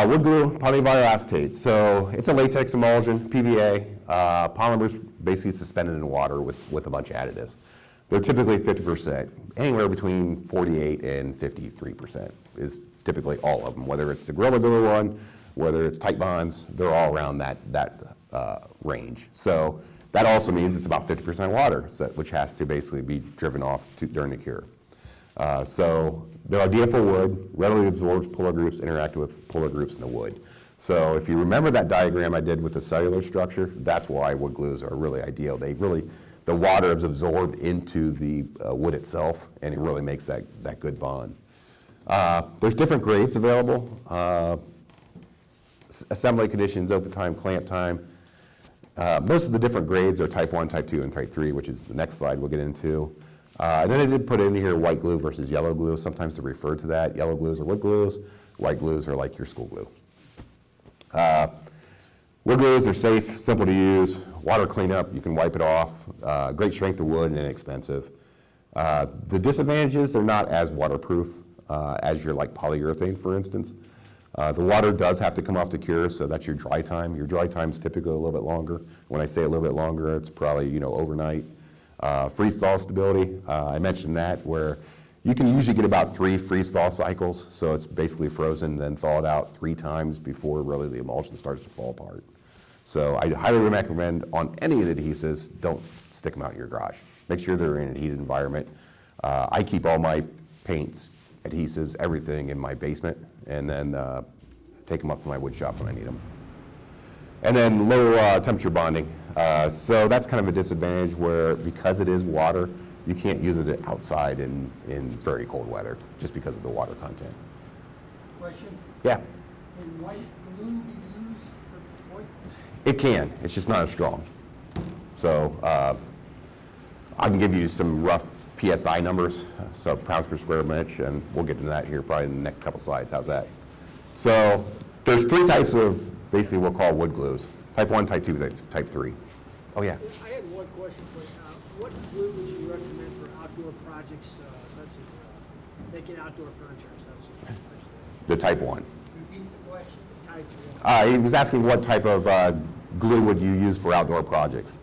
Wood glue, polyvinyl acetate. So it's a latex emulsion, PVA. Polymers basically suspended in water with a bunch of additives. They're typically 50%. Anywhere between 48 and 53% is typically all of them. Whether it's the Gorilla Glue one, whether it's tight bonds, they're all around that range. So that also means it's about 50% water, which has to basically be driven off during the cure. So they're ideal for wood, readily absorbs polar groups, interact with polar groups in the wood. So if you remember that diagram I did with the cellular structure, that's why wood glues are really ideal. The water is absorbed into the wood itself, and it really makes that good bond. There's different grades available. Assembly conditions, open time, clamp time. Most of the different grades are type 1, type 2, and type 3, which is the next slide we'll get into. And then I did put in here white glue versus yellow glue. Sometimes they refer to that. Yellow glues are wood glues. White glues are like your school glue. Wood glues are safe, simple to use. Water cleanup, you can wipe it off. Great strength of wood and inexpensive. The disadvantages, they're not as waterproof as your like polyurethane, for instance. The water does have to come off to cure, so that's your dry time. Your dry time is typically a little bit longer. When I say a little bit longer, it's probably overnight. Freeze-thaw stability, I mentioned that, where you can usually get about 3 freeze-thaw cycles, so it's basically frozen, then thawed out 3 times before really the emulsion starts to fall apart. So I highly recommend on any of the adhesives, don't stick them out in your garage. Make sure they're in a heated environment. I keep all my paints, adhesives, everything in my basement, and then take them up to my wood shop when I need them. And then low temperature bonding. So that's kind of a disadvantage where, because it is water, You can't use it outside in very cold weather, just because of the water content. Question, Yeah, can white glue be used for white? it can, it's just not as strong. So I can give you some rough PSI numbers, so pounds per square inch, and we'll get into that here probably in the next couple slides. How's that? So there's 3 types of basically what we'll call wood glues. Type 1, Type 2, Type 3. Oh yeah. I had one question, but what glue would you recommend for outdoor projects such as making outdoor furniture, such as? The Type 1. Repeat the question. Type 3. He was asking what type of glue would you use for outdoor projects.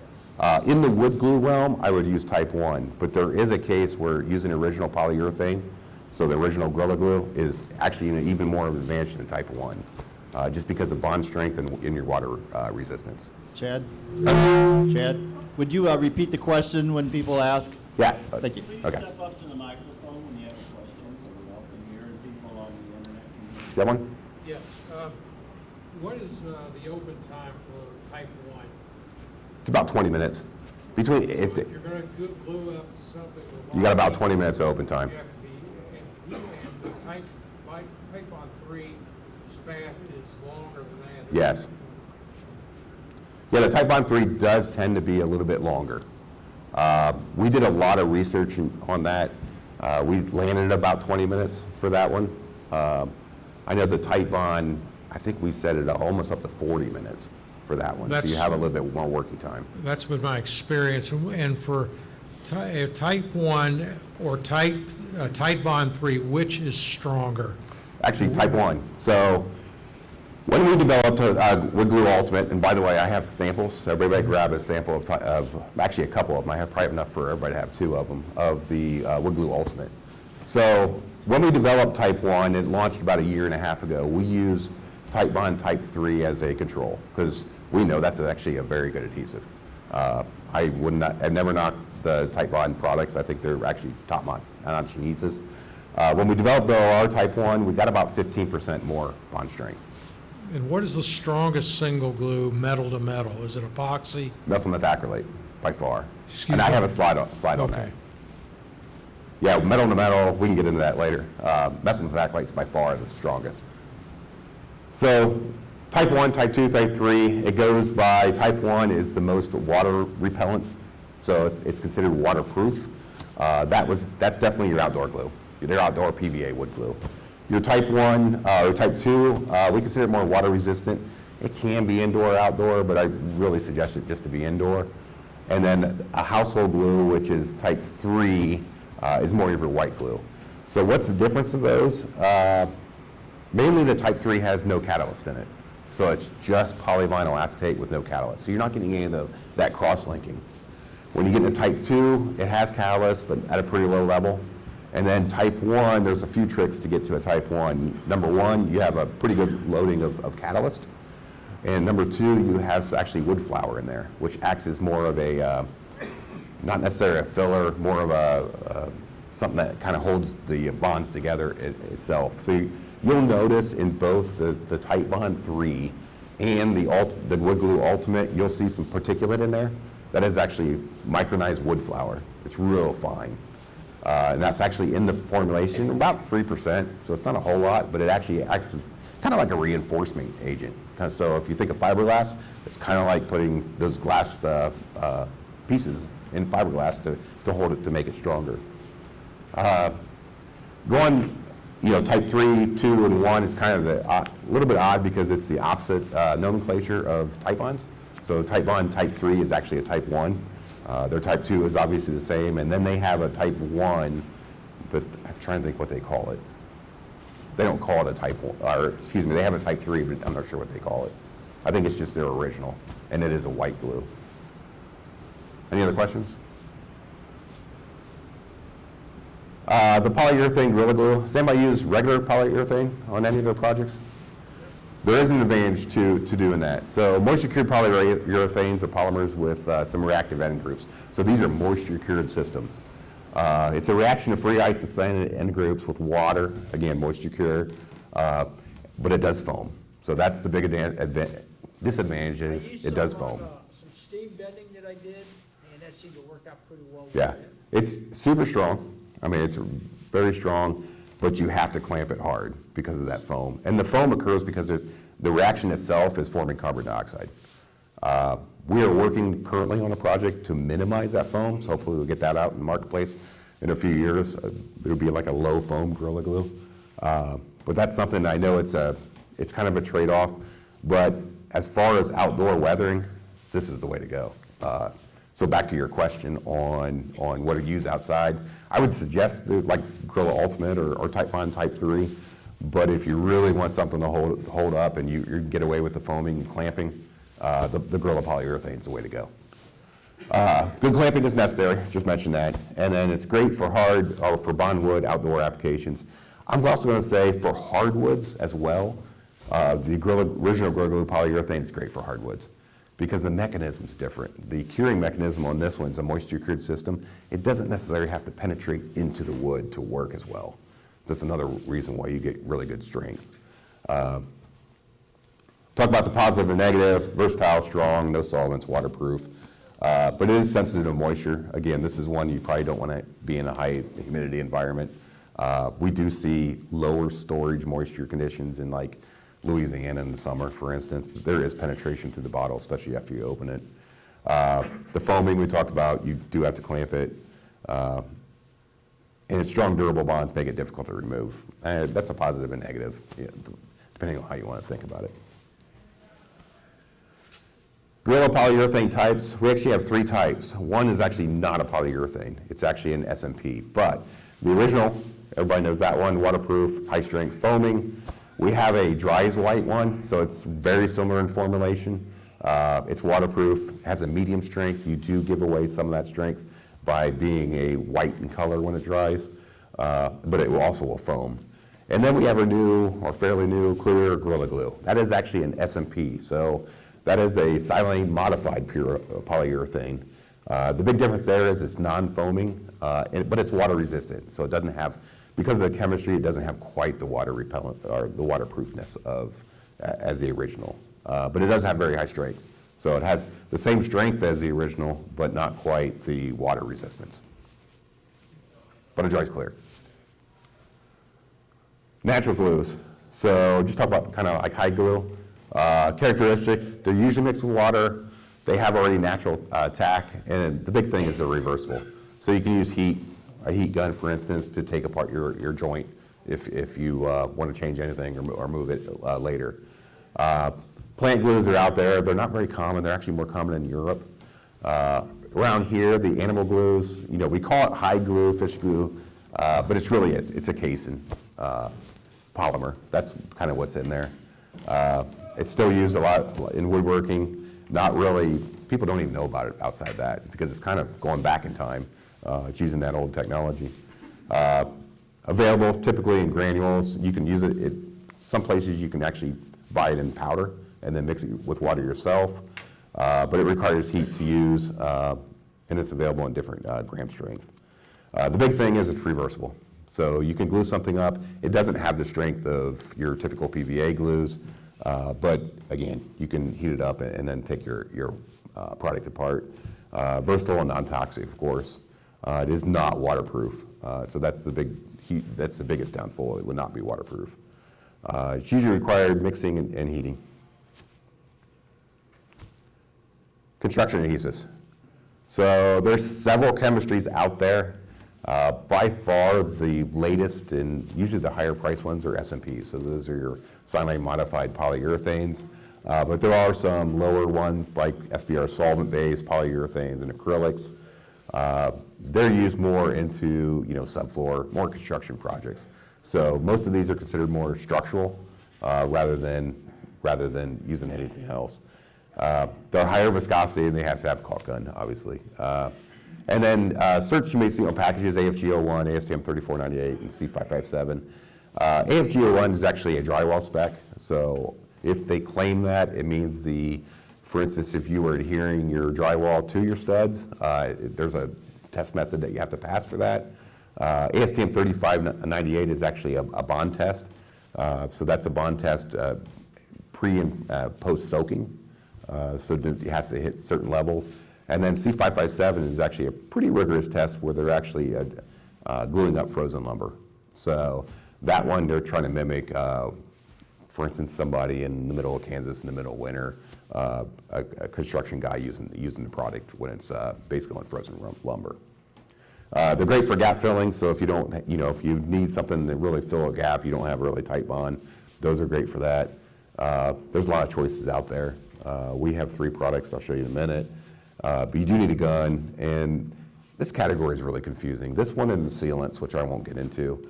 In the wood glue realm, I would use Type 1, but there is a case where using original polyurethane, so the original Gorilla Glue, is actually even more of an advantage than Type 1, just because of bond strength and in your water resistance. Chad? Chad, would you repeat the question when people ask? Yes. Thank you. Please Okay. step up to the microphone when you have a question, so we all can hear and people on the internet can hear. That one? Yes. What is the open time for type 1? It's about 20 minutes. Between it's If you're going to glue up something. you got about 20 minutes of open time. You have to be, and the type on 3 is longer than that. Yes. Yeah, the Type Bond 3 does tend to be a little bit longer. We did a lot of research on that. We landed at about 20 minutes for that one. I know the Type Bond, I think we set it almost up to 40 minutes for that one. So you have a little bit more working time. That's been my experience. And for type 1 or type Bond 3, which is stronger? Actually, Type 1. So when we developed Wood Glue Ultimate, and by the way, I have samples, so everybody grab a sample of actually a couple of them. I have probably enough for everybody to have 2 of them, of the Wood Glue Ultimate. So when we developed Type 1, it launched about 1.5 years ago, we used Type Bond Type 3 as a control, because we know that's actually a very good adhesive. I've never knocked the Type Bond products. I think they're actually top-notch adhesives. When we developed our Type 1, we got about 15% more bond strength. And what is the strongest single glue, metal to metal? Is it epoxy? Methyl methacrylate, by far. Excuse and I me? have a slide on that. Yeah, metal to metal, we can get into that later. Methyl methacrylate is by far the strongest. So Type 1, Type 2, Type 3, it goes by Type 1 is the most water repellent, so it's considered waterproof. That's definitely your outdoor glue, your outdoor PVA wood glue. Your Type 1 or Type 2, we consider it more water resistant. It can be indoor or outdoor, but I really suggest it just to be indoor. And then a household glue, which is Type 3, is more of your white glue. So what's the difference of those? Mainly the Type 3 has no catalyst in it. So it's just polyvinyl acetate with no catalyst. So you're not getting any of that cross-linking. When you get into Type 2, it has catalyst, but at a pretty low level. And then Type 1, there's a few tricks to get to a Type 1. Number 1, you have a pretty good loading of catalyst. And number 2, you have actually wood flour in there, which acts as more of a, not necessarily a filler, more of a, something that kind of holds the bonds together itself. So you'll notice in both the Type Bond 3 and the Wood Glue Ultimate, you'll see some particulate in there. That is actually micronized wood flour. It's real fine. And that's actually in the formulation, about 3%, so it's not a whole lot, but it actually acts as kind of like a reinforcement agent. So if you think of fiberglass, it's kind of like putting those glass pieces in fiberglass to hold it, to make it stronger. Going, Type 3, 2, and 1 is kind of a little bit odd because it's the opposite nomenclature of Type Bonds. So Type Bond Type 3 is actually a Type 1. Their Type 2 is obviously the same, and then they have a Type 1, but I'm trying to think what they call it. They don't call it a Type 1, or excuse me, they have a Type 3, but I'm not sure what they call it. I think it's just their original, and it is a white glue. Any other questions? The polyurethane Gorilla Glue, does anybody use regular polyurethane on any of their projects? There is an advantage to doing that. So moisture-cured polyurethanes are polymers with some reactive end groups. So these are moisture-cured systems. It's a reaction of free ice and cyanide end groups with water, again, moisture-cured, but it does foam. So that's the big disadvantage is it does foam. Some steam bending that I did, and that seemed to work out pretty well. with Yeah, it. it's super strong. I mean, it's very strong, but you have to clamp it hard because of that foam. And the foam occurs because the reaction itself is forming carbon dioxide. We are working currently on a project to minimize that foam, so hopefully we'll get that out in the marketplace in a few years. It'll be like a low foam Gorilla Glue. But that's something I know it's kind of a trade-off, but as far as outdoor weathering, this is the way to go. So back to your question on what to use outside, I would suggest like Gorilla Ultimate or Type Bond Type 3, but if you really want something to hold up and you get away with the foaming and clamping, the Gorilla Polyurethane is the way to go. Good clamping is necessary, just mentioned that, and then it's great for hard or for bondwood outdoor applications. I'm also going to say for hardwoods as well, the original Gorilla Glue polyurethane is great for hardwoods because the mechanism is different. The curing mechanism on this one is a moisture cured system. It doesn't necessarily have to penetrate into the wood to work as well. That's another reason why you get really good strength. Talk about the positive and negative, versatile, strong, no solvents, waterproof, but it is sensitive to moisture. Again, this is one you probably don't want to be in a high humidity environment. We do see lower storage moisture conditions in like Louisiana in the summer, for instance. There is penetration through the bottle, especially after you open it. The foaming we talked about, you do have to clamp it. And its strong, durable bonds make it difficult to remove. That's a positive and negative, depending on how you want to think about it. Gorilla polyurethane types, we actually have 3 types. One is actually not a polyurethane. It's actually an SMP. But the original, everybody knows that one, waterproof, high strength foaming. We have a dry as white one, so it's very similar in formulation. It's waterproof, has a medium strength. You do give away some of that strength by being a white in color when it dries, but it also will foam. And then we have a new, or fairly new, clear Gorilla Glue. That is actually an SMP, so that is a silane modified pure polyurethane. The big difference there is it's non-foaming, but it's water resistant, so it doesn't have, because of the chemistry, it doesn't have quite the water repellent or the waterproofness as the original. But it does have very high strengths. So it has the same strength as the original, but not quite the water resistance. But it dries clear. Natural glues. So just talk about kind of like hide glue. Characteristics, they're usually mixed with water. They have already natural tack, and the big thing is they're reversible. So you can use a heat gun, for instance, to take apart your joint if you want to change anything or move it later. Plant glues are out there. They're not very common. They're actually more common in Europe. Around here, the animal glues, we call it hide glue, fish glue, but it's really, it's a casein polymer. That's kind of what's in there. It's still used a lot in woodworking. Not really, people don't even know about it outside that because it's kind of going back in time. It's using that old technology. Available typically in granules. You can use it, some places you can actually buy it in powder and then mix it with water yourself. But it requires heat to use, and it's available in different gram strength. The big thing is it's reversible. So you can glue something up. It doesn't have the strength of your typical PVA glues, but again, you can heat it up and then take your product apart. Versatile and non-toxic, of course. It is not waterproof, so that's the biggest downfall. It would not be waterproof. It's usually required mixing and heating. Construction adhesives. So there's several chemistries out there. By far the latest and usually the higher priced ones are SMPs. So those are your silane modified polyurethanes. But there are some lower ones like SBR solvent-based polyurethanes and acrylics. They're used more into subfloor, more construction projects. So most of these are considered more structural rather than using anything else. They're higher viscosity and they have to have caulk gun, obviously. And then certs you may see on packages, AFG01, ASTM 3498, and C557. AFG01 is actually a drywall spec, so if they claim that, it means for instance, if you were adhering your drywall to your studs, there's a test method that you have to pass for that. ASTM 3598 is actually a bond test, so that's a bond test pre and post soaking. So it has to hit certain levels. And then C557 is actually a pretty rigorous test where they're actually gluing up frozen lumber. So that one, they're trying to mimic, for instance, somebody in the middle of Kansas in the middle of winter, a construction guy using the product when it's basically on frozen lumber. They're great for gap filling, so if you don't, if you need something to really fill a gap, you don't have a really tight bond, those are great for that. There's a lot of choices out there. We have 3 products I'll show you in a minute, but you do need a gun, and this category is really confusing. This one and the sealants, which I won't get into,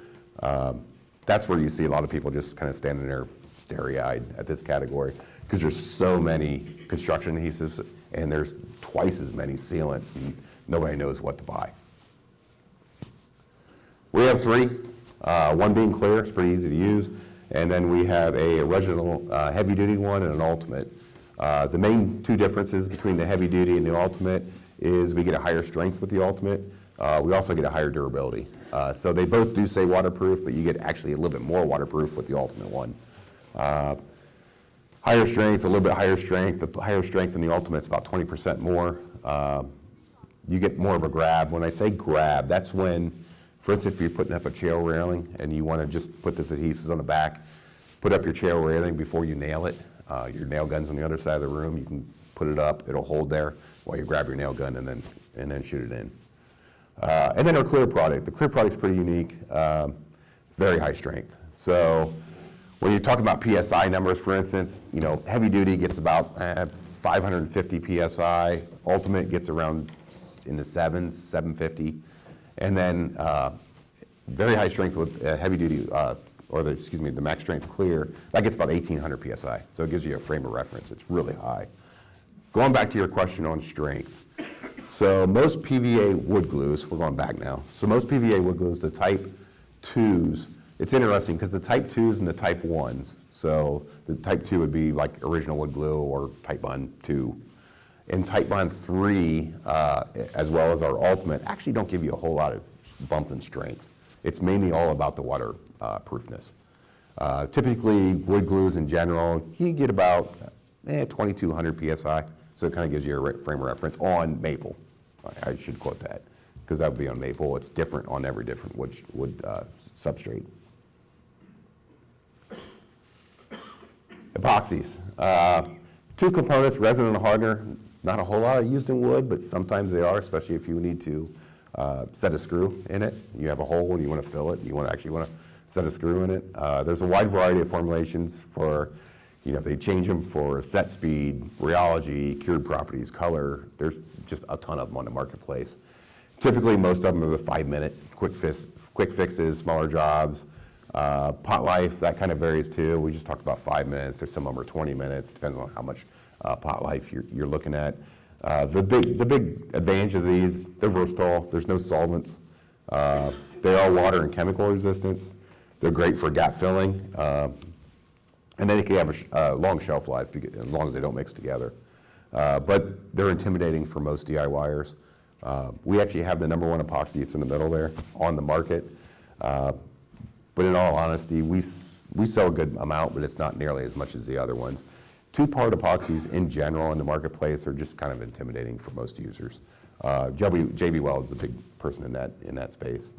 that's where you see a lot of people just kind of standing there starry-eyed at this category, because there's so many construction adhesives, and there's twice as many sealants, and nobody knows what to buy. We have 3, one being clear, it's pretty easy to use, and then we have a original heavy-duty one and an ultimate. The main 2 differences between the heavy-duty and the ultimate is we get a higher strength with the ultimate. We also get a higher durability. So they both do say waterproof, but you get actually a little bit more waterproof with the ultimate one. Higher strength, a little bit higher strength. The higher strength in the ultimate's about 20% more. You get more of a grab. When I say grab, that's when, for instance, if you're putting up a chair railing and you want to just put this adhesive on the back, put up your chair railing before you nail it. Your nail gun's on the other side of the room. You can put it up. It'll hold there while you grab your nail gun and then shoot it in. And then our clear product. The clear product's pretty unique, very high strength. So when you're talking about PSI numbers, for instance, heavy duty gets about 550 PSI. Ultimate gets around in the 7s, 750. And then very high strength with heavy duty, the max strength clear, that gets about 1800 PSI. So it gives you a frame of reference. It's really high. Going back to your question on strength. So most PVA wood glues, we're going back now. So most PVA wood glues, the type 2s, it's interesting because the type 2s and the type 1s, so the type 2 would be like original wood glue or type bond 2. And type bond 3, as well as our ultimate, actually don't give you a whole lot of bump in strength. It's mainly all about the waterproofness. Typically, wood glues in general, you get about 2200 PSI, so it kind of gives you a frame of reference on maple. I should quote that, because that would be on maple. It's different on every different wood substrate. Epoxies. 2 components, resin and hardener. Not a whole lot used in wood, but sometimes they are, especially if you need to set a screw in it. You have a hole and you want to fill it, and you actually want to set a screw in it. There's a wide variety of formulations for, they change them for set speed, rheology, cured properties, color. There's just a ton of them on the marketplace. Typically, most of them are the 5-minute quick fixes, smaller jobs. Pot life, that kind of varies too. We just talked about 5 minutes. There's some of them are 20 minutes. Depends on how much pot life you're looking at. The big advantage of these, they're versatile. There's no solvents. They are water and chemical resistance. They're great for gap filling. And then they can have a long shelf life as long as they don't mix together. But they're intimidating for most DIYers. We actually have the #1 epoxy, it's in the middle there, on the market. But in all honesty, we sell a good amount, but it's not nearly as much as the other ones. 2-part epoxies in general in the marketplace are just kind of intimidating for most users. JB Weld's a big person in that space.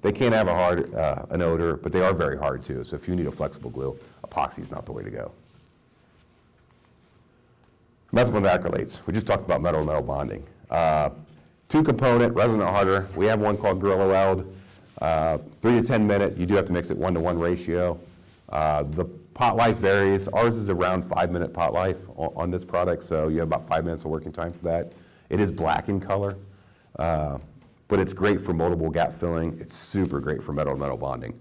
They can have an odor, but they are very hard too. So if you need a flexible glue, epoxy is not the way to go. Methyl acrylates. We just talked about metal-to-metal bonding. 2-component resin and hardener. We have one called Gorilla Weld. 3 to 10 minute. You do have to mix it 1-to-1 ratio. The pot life varies. Ours is around 5-minute pot life on this product, so you have about 5 minutes of working time for that. It is black in color, but it's great for moldable gap filling. It's super great for metal-to-metal bonding.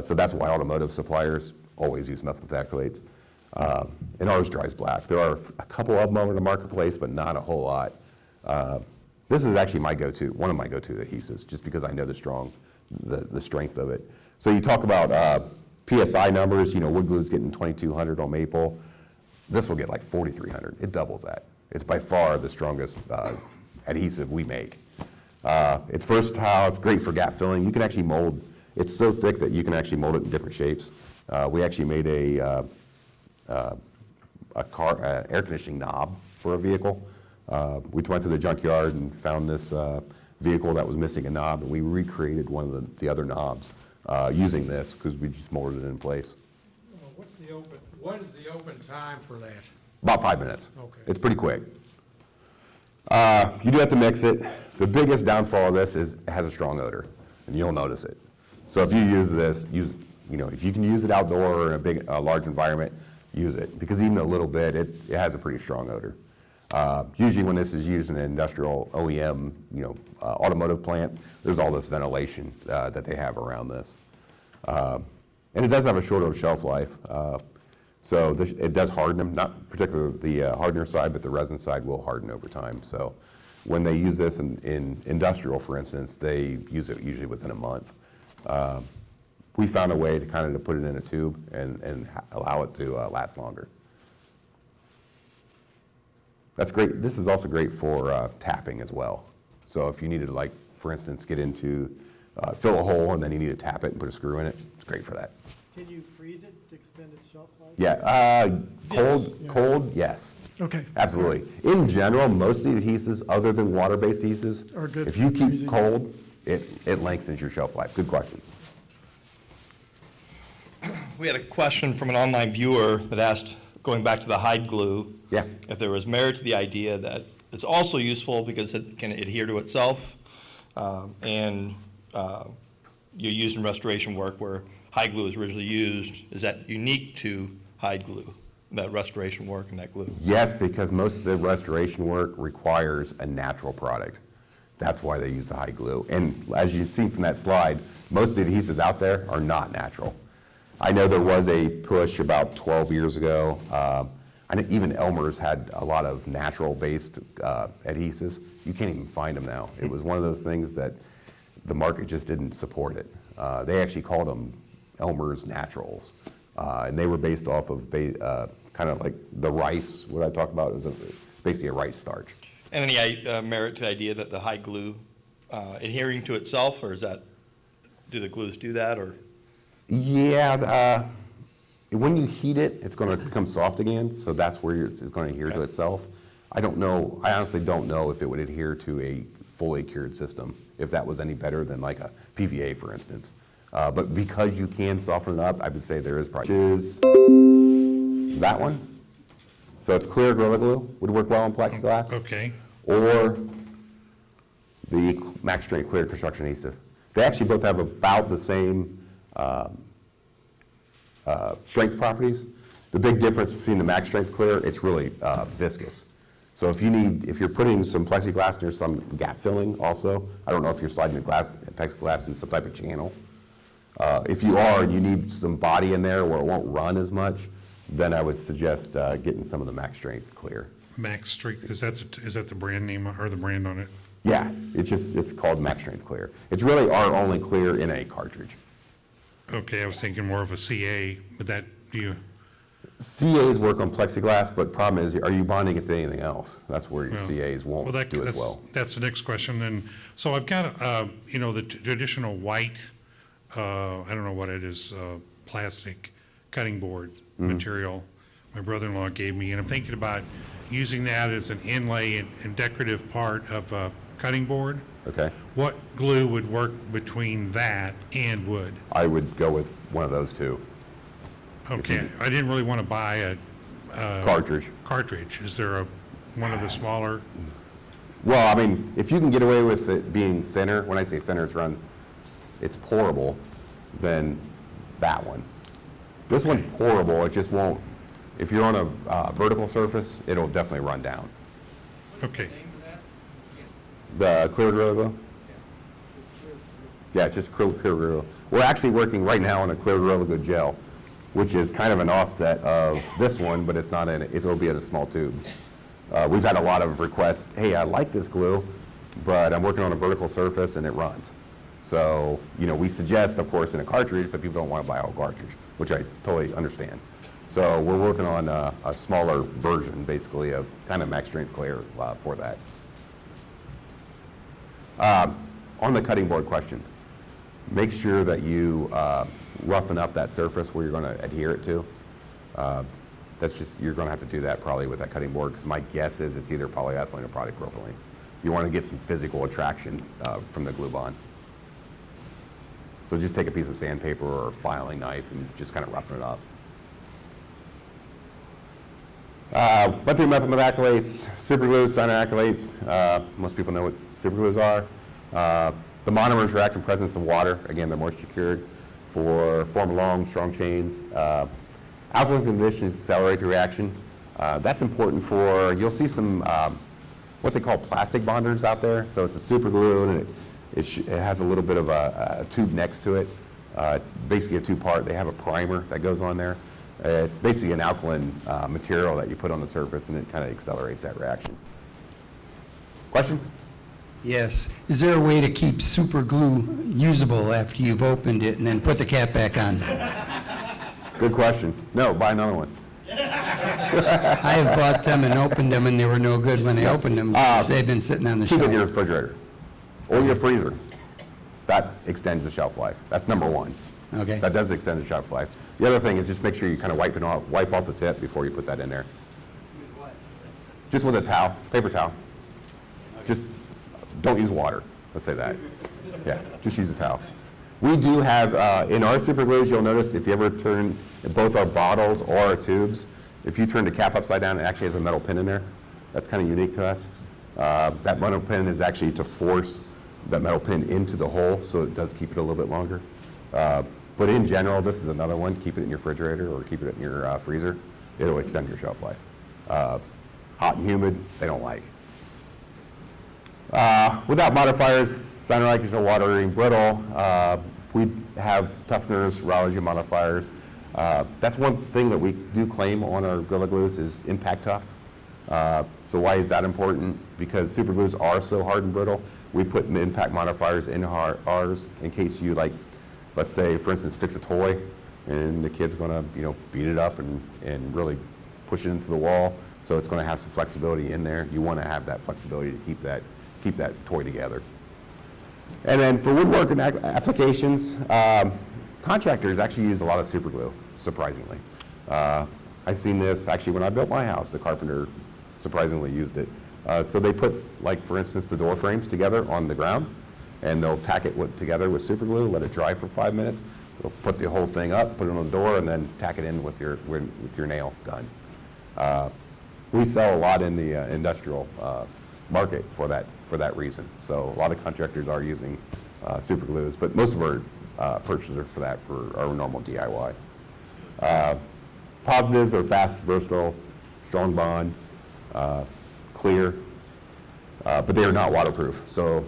So that's why automotive suppliers always use methyl acrylates. And ours dries black. There are a couple of them on the marketplace, but not a whole lot. This is actually one of my go-to adhesives, just because I know the strength of it. So you talk about PSI numbers, wood glue's getting 2200 on maple. This will get like 4300. It doubles that. It's by far the strongest adhesive we make. It's versatile. It's great for gap filling. You can actually mold. It's so thick that you can actually mold it in different shapes. We actually made a air conditioning knob for a vehicle. We went to the junkyard and found this vehicle that was missing a knob, and we recreated one of the other knobs using this because we just molded it in place. What is the open time for that? About 5 minutes. Okay. It's pretty quick. You do have to mix it. The biggest downfall of this is it has a strong odor, and you'll notice it. So if you use this, if you can use it outdoor or in a large environment, use it, because even a little bit, it has a pretty strong odor. Usually when this is used in an industrial OEM, automotive plant, there's all this ventilation that they have around this. And it does have a shorter shelf life. So it does harden them, not particularly the hardener side, but the resin side will harden over time. So when they use this in industrial, for instance, they use it usually within a month. We found a way to kind of put it in a tube and allow it to last longer. That's great. This is also great for tapping as well. So if you needed to, like, for instance, get into, fill a hole and then you need to tap it and put a screw in it, it's great for that. Can you freeze it to extend its shelf life? Yeah, Yes. cold, yes. Okay. Absolutely. In general, most of the adhesives, other than water-based adhesives, Are good if for you keep freezing. cold, it lengthens your shelf life. Good question. We had a question from an online viewer that asked, going back to the hide glue, if there was merit to the idea that it's also useful because it can adhere to itself, and you're used in restoration work where hide glue is originally used. Is that unique to hide glue, that restoration work and that glue? Yes, because most of the restoration work requires a natural product. That's why they use the hide glue. And as you see from that slide, most of the adhesives out there are not natural. I know there was a push about 12 years ago. I know even Elmer's had a lot of natural-based adhesives. You can't even find them now. It was one of those things that the market just didn't support it. They actually called them Elmer's Naturals. And they were based off of kind of like the rice, what I talked about, is basically a rice starch. And any merit to the idea that the hide glue adhering to itself, or do the glues do that, or? Yeah, when you heat it, it's going to become soft again, so that's where it's going to adhere to itself. I don't know, I honestly don't know if it would adhere to a fully cured system, if that was any better than like a PVA, for instance. But because you can soften it up, I would say there is probably. Is that one. So it's clear Gorilla Glue, would work well on plexiglass. Okay. Or the Max Strength Clear Construction Adhesive. They actually both have about the same strength properties. The big difference between the Max Strength Clear, it's really viscous. So if you're putting some plexiglass, there's some gap filling also. I don't know if you're sliding the plexiglass in some type of channel. If you are and you need some body in there where it won't run as much, then I would suggest getting some of the Max Strength Clear. Max Strength, is that the brand name or the brand on it? Yeah, it's called Max Strength Clear. It's really our only clear in a cartridge. Okay, I was thinking more of a CA, but that you. CAs work on plexiglass, but problem is, are you bonding it to anything else? That's where your CAs won't do as well. That's the next question. And so I've got, the traditional white, I don't know what it is, plastic cutting board material my brother-in-law gave me, and I'm thinking about using that as an inlay and decorative part of a cutting board. Okay. What glue would work between that and wood? I would go with one of those two. Okay, I didn't really want to buy a cartridge. Cartridge. Is there one of the smaller? Well, I mean, if you can get away with it being thinner, when I say thinner, it's pourable, then that one. This one's pourable, it just won't, if you're on a vertical surface, it'll definitely run down. Okay. The Clear Gorilla Glue? Yeah, it's just Clear Gorilla. We're actually working right now on a Clear Gorilla Glue gel, which is kind of an offset of this one, but it's not in it. It'll be in a small tube. We've had a lot of requests, hey, I like this glue, but I'm working on a vertical surface and it runs. So, we suggest, of course, in a cartridge, but people don't want to buy a whole cartridge, which I totally understand. So we're working on a smaller version, basically, of kind of Max Strength Clear for that. On the cutting board question, make sure that you roughen up that surface where you're going to adhere it to. That's just, you're going to have to do that probably with that cutting board, because my guess is it's either polyethylene or polypropylene. You want to get some physical attraction from the glue bond. So just take a piece of sandpaper or a filing knife and just kind of roughen it up. Went through method acrylates, super glues, cyanide acrylates. Most people know what super glues are. The monomers react in presence of water. Again, they're moisture cured for form long, strong chains. Alkaline conditions accelerate the reaction. That's important for, you'll see some what they call plastic bonders out there. So it's a super glue, and it has a little bit of a tube next to it. It's basically a two-part. They have a primer that goes on there. It's basically an alkaline material that you put on the surface, and it kind of accelerates that reaction. Question? Yes. Is there a way to keep super glue usable after you've opened it and then put the cap back on? Good question. No, buy another one. I have bought them and opened them, and they were no good when I opened them because they've been sitting on the Keep it shelf. in your refrigerator or your freezer. That extends the shelf life. That's number one. Okay. That does extend the shelf life. The other thing is just make sure you kind of wipe off the tip before you put that in there. Just with a towel, paper towel. Just don't use water. Let's say that. Yeah, just use a towel. We do have, in our super glues, you'll notice if you ever turn both our bottles or our tubes, if you turn the cap upside down, it actually has a metal pin in there. That's kind of unique to us. That metal pin is actually to force that metal pin into the hole, so it does keep it a little bit longer. But in general, this is another one. Keep it in your refrigerator or keep it in your freezer. It'll extend your shelf life. Hot and humid, they don't like. Without modifiers, cyanide are watery and brittle. We have tougheners, rheology modifiers. That's one thing that we do claim on our Gorilla Glues is impact tough. So why is that important? Because super glues are so hard and brittle. We put impact modifiers in ours in case you, like, let's say, for instance, fix a toy and the kid's going to, beat it up and really push it into the wall. So it's going to have some flexibility in there. You want to have that flexibility to keep that toy together. And then for woodworking applications, contractors actually use a lot of super glue, surprisingly. I've seen this actually when I built my house. The carpenter surprisingly used it. So they put, like, for instance, the door frames together on the ground, and they'll tack it together with super glue, let it dry for 5 minutes. They'll put the whole thing up, put it on the door, and then tack it in with your nail gun. We sell a lot in the industrial market for that reason. So a lot of contractors are using super glues, but most of our purchases are for that for our normal DIY. Positives are fast, versatile, strong bond, clear, but they are not waterproof. So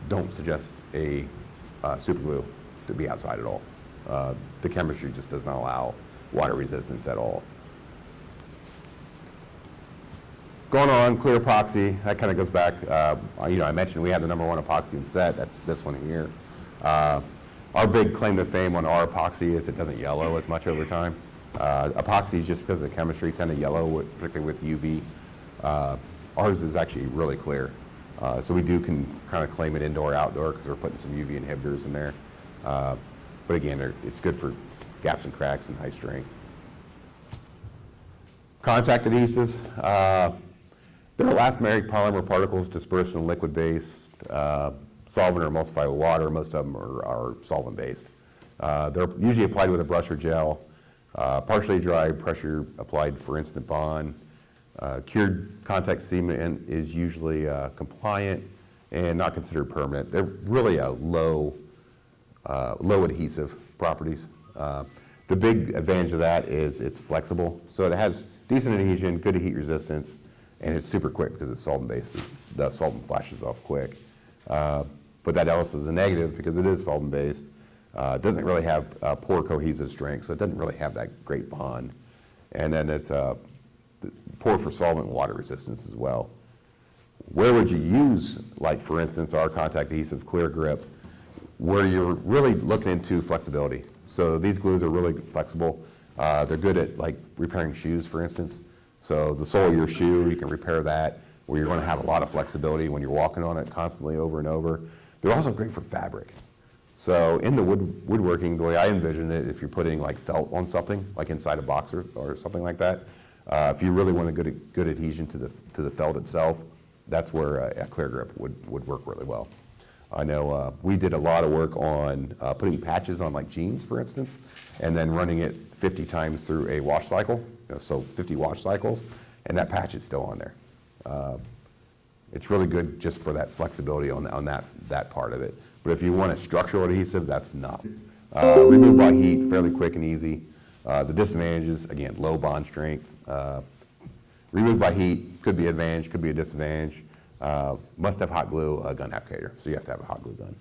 don't suggest a super glue to be outside at all. The chemistry just does not allow water resistance at all. Going on, clear epoxy, that kind of goes back, I mentioned we have the #1 epoxy in set, that's this one here. Our big claim to fame on our epoxy is it doesn't yellow as much over time. Epoxies, just because of the chemistry, tend to yellow, particularly with UV. Ours is actually really clear. So we can kind of claim it indoor, outdoor, because we're putting some UV inhibitors in there. But again, it's good for gaps and cracks and high strength. Contact adhesives. They're elastomeric polymer particles dispersed in a liquid-based solvent or emulsified with water. Most of them are solvent-based. They're usually applied with a brush or gel. Partially dry, pressure applied for instant bond. Cured contact cement is usually compliant and not considered permanent. They're really a low adhesive properties. The big advantage of that is it's flexible. So it has decent adhesion, good heat resistance, and it's super quick because it's solvent-based. The solvent flashes off quick. But that also is a negative because it is solvent-based. It doesn't really have poor cohesive strength, so it doesn't really have that great bond. And then it's poor for solvent and water resistance as well. Where would you use, like for instance, our contact adhesive Clear Grip, where you're really looking into flexibility? So these glues are really flexible. They're good at like repairing shoes, for instance. So the sole of your shoe, you can repair that, where you're going to have a lot of flexibility when you're walking on it constantly over and over. They're also great for fabric. So in the woodworking, the way I envision it, if you're putting like felt on something, like inside a box or something like that, If you really want a good adhesion to the felt itself, that's where a clear grip would work really well. I know we did a lot of work on putting patches on like jeans, for instance, and then running it 50 times through a wash cycle, so 50 wash cycles, and that patch is still on there. It's really good just for that flexibility on that part of it. But if you want a structural adhesive, that's not. Remove by heat, fairly quick and easy. The disadvantages, again, low bond strength. Remove by heat could be an advantage, could be a disadvantage. Must have hot glue, gun applicator, so you have to have a hot glue gun.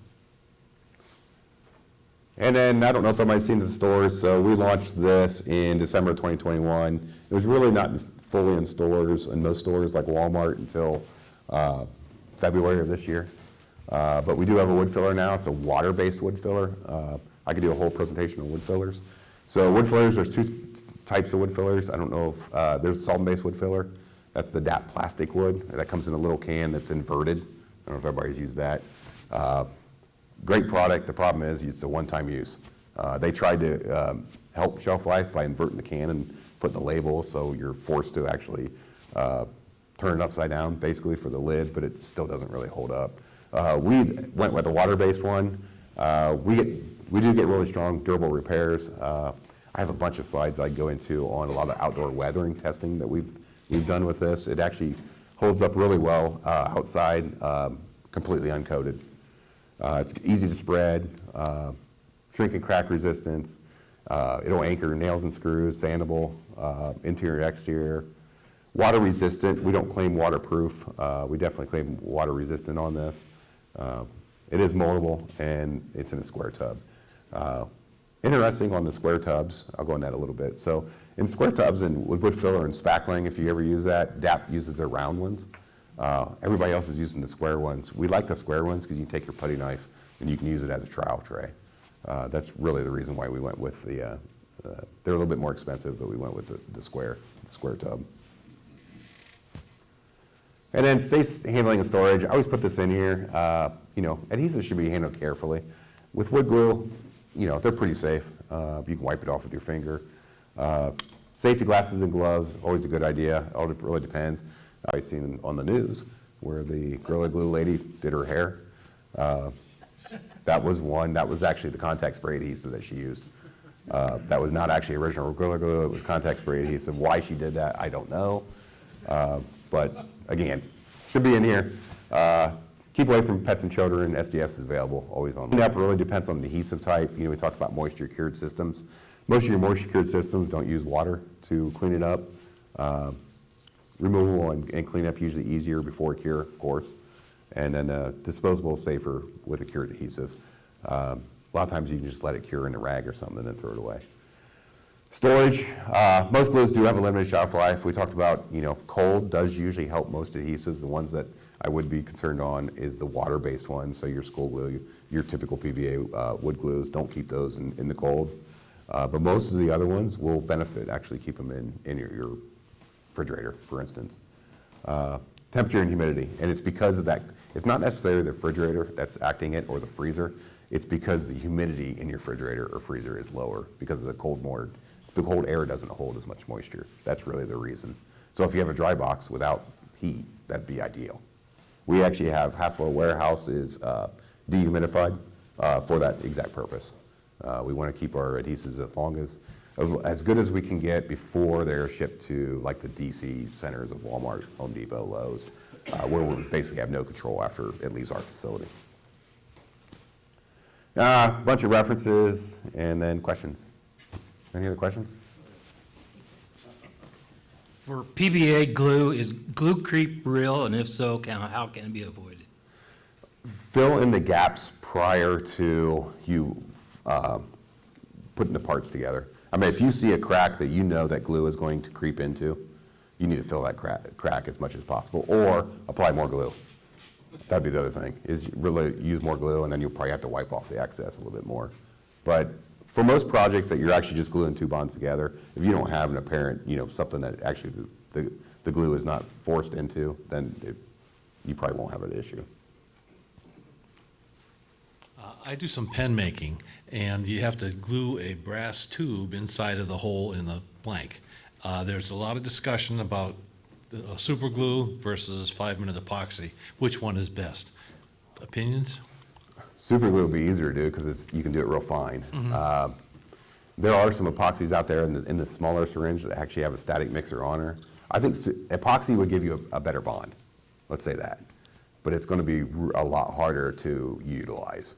And then, I don't know if everybody's seen the stores, so we launched this in December of 2021. It was really not fully in stores, in most stores like Walmart, until February of this year. But we do have a wood filler now. It's a water-based wood filler. I could do a whole presentation on wood fillers. So wood fillers, there's two types of wood fillers. I don't know if, there's a solvent-based wood filler. That's the DAP plastic wood. That comes in a little can that's inverted. I don't know if everybody's used that. Great product. The problem is it's a one-time use. They tried to help shelf life by inverting the can and putting the label, so you're forced to actually turn it upside down, basically, for the lid, but it still doesn't really hold up. We went with a water-based one. We do get really strong, durable repairs. I have a bunch of slides I go into on a lot of outdoor weathering testing that we've done with this. It actually holds up really well outside, completely uncoated. It's easy to spread, shrink and crack resistance. It'll anchor nails and screws, sandable, interior, exterior. Water resistant, we don't claim waterproof. We definitely claim water resistant on this. It is moldable, and it's in a square tub. Interesting on the square tubs, I'll go on that a little bit. So in square tubs and with wood filler and spackling, if you ever use that, DAP uses their round ones. Everybody else is using the square ones. We like the square ones because you can take your putty knife and you can use it as a trowel tray. That's really the reason why we went with the, they're a little bit more expensive, but we went with the square tub. And then safe handling and storage. I always put this in here. Adhesives should be handled carefully. With wood glue, they're pretty safe. You can wipe it off with your finger. Safety glasses and gloves, always a good idea. It really depends. I've seen on the news where the Gorilla Glue lady did her hair. That was one. That was actually the contact spray adhesive that she used. That was not actually original Gorilla Glue. It was contact spray adhesive. Why she did that, I don't know. But again, should be in here. Keep away from pets and children. SDS is available, always on. Cleanup really depends on the adhesive type. We talked about moisture cured systems. Most of your moisture cured systems don't use water to clean it up. Removable and cleanup usually easier before cure, of course. And then disposable is safer with a cured adhesive. A lot of times you can just let it cure in a rag or something and then throw it away. Storage, most glues do have a limited shelf life. We talked about, cold does usually help most adhesives. The ones that I would be concerned on is the water-based ones. So your school glue, your typical PVA wood glues, don't keep those in the cold. But most of the other ones will benefit, actually keep them in your refrigerator, for instance. Temperature and humidity, and it's because of that. It's not necessarily the refrigerator that's acting it or the freezer. It's because the humidity in your refrigerator or freezer is lower because of the cold air doesn't hold as much moisture. That's really the reason. So if you have a dry box without heat, that'd be ideal. We actually have half of our warehouse is dehumidified for that exact purpose. We want to keep our adhesives as good as we can get before they're shipped to like the DC centers of Walmart, Home Depot, Lowe's, where we basically have no control after it leaves our facility. Bunch of references and then questions. Any other questions? For PVA glue, is glue creep real, and if so, how can it be avoided? Fill in the gaps prior to you putting the parts together. I mean, if you see a crack that you know that glue is going to creep into, you need to fill that crack as much as possible, or apply more glue. That'd be the other thing, is really use more glue, and then you'll probably have to wipe off the excess a little bit more. But for most projects that you're actually just gluing two bonds together, if you don't have an apparent, something that actually the glue is not forced into, then you probably won't have an issue. I do some pen making, and you have to glue a brass tube inside of the hole in the blank. There's a lot of discussion about super glue versus 5-minute epoxy. Which one is best? Opinions? Super glue would be easier to do because you can do it real fine. There are some epoxies out there in the smaller syringe that actually have a static mixer on her. I think epoxy would give you a better bond, let's say that. But it's going to be a lot harder to utilize.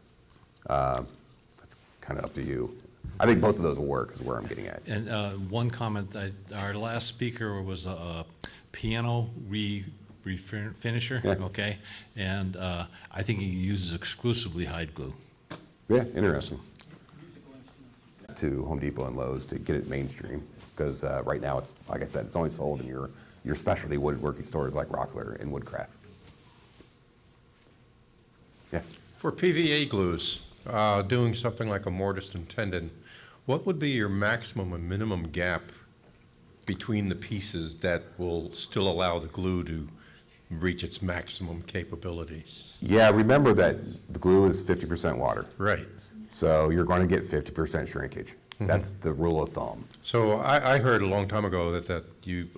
That's kind of up to you. I think both of those will work is where I'm getting at. And one comment, our last speaker was a piano refinisher, Yeah. okay? And I think he uses exclusively hide glue. Yeah, interesting. To Home Depot and Lowe's to get it mainstream, because right now it's, like I said, it's only sold in your specialty woodworking stores like Rockler and Woodcraft. Yeah. For PVA glues, doing something like a mortise and tendon, what would be your maximum and minimum gap between the pieces that will still allow the glue to reach its maximum capabilities? Yeah, remember that the glue is 50% water. Right. So you're going to get 50% shrinkage. That's the rule of thumb. So I heard a long time ago that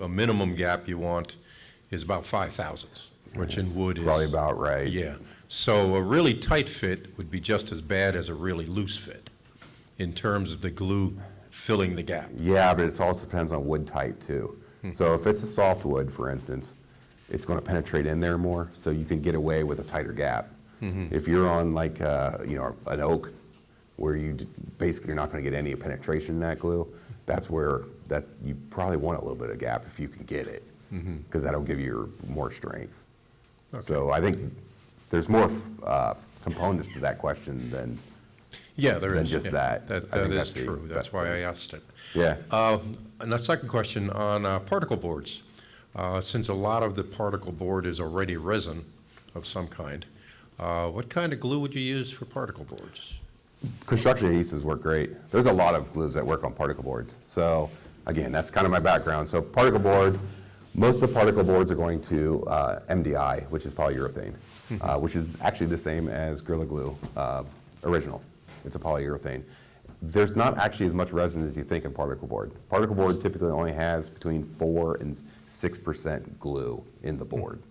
a minimum gap you want is about 5 thousandths, which in wood is probably about right. Yeah. So a really tight fit would be just as bad as a really loose fit in terms of the glue filling the gap. Yeah, but it also depends on wood type too. So if it's a soft wood, for instance, it's going to penetrate in there more, so you can get away with a tighter gap. If you're on like an oak, where basically you're not going to get any penetration in that glue, that's where you probably want a little bit of gap if you can get it, because that'll give you more strength. So I think there's more components to that question than there is. just that. That is true. That's why I asked it. Yeah. And the second question on particle boards. Since a lot of the particle board is already resin of some kind, what kind of glue would you use for particle boards? Construction adhesives work great. There's a lot of glues that work on particle boards. So again, that's kind of my background. So particle board, most of the particle boards are going to MDI, which is polyurethane, which is actually the same as Gorilla Glue original. It's a polyurethane. There's not actually as much resin as you think in particle board. Particle board typically only has between 4 and 6% glue in the board.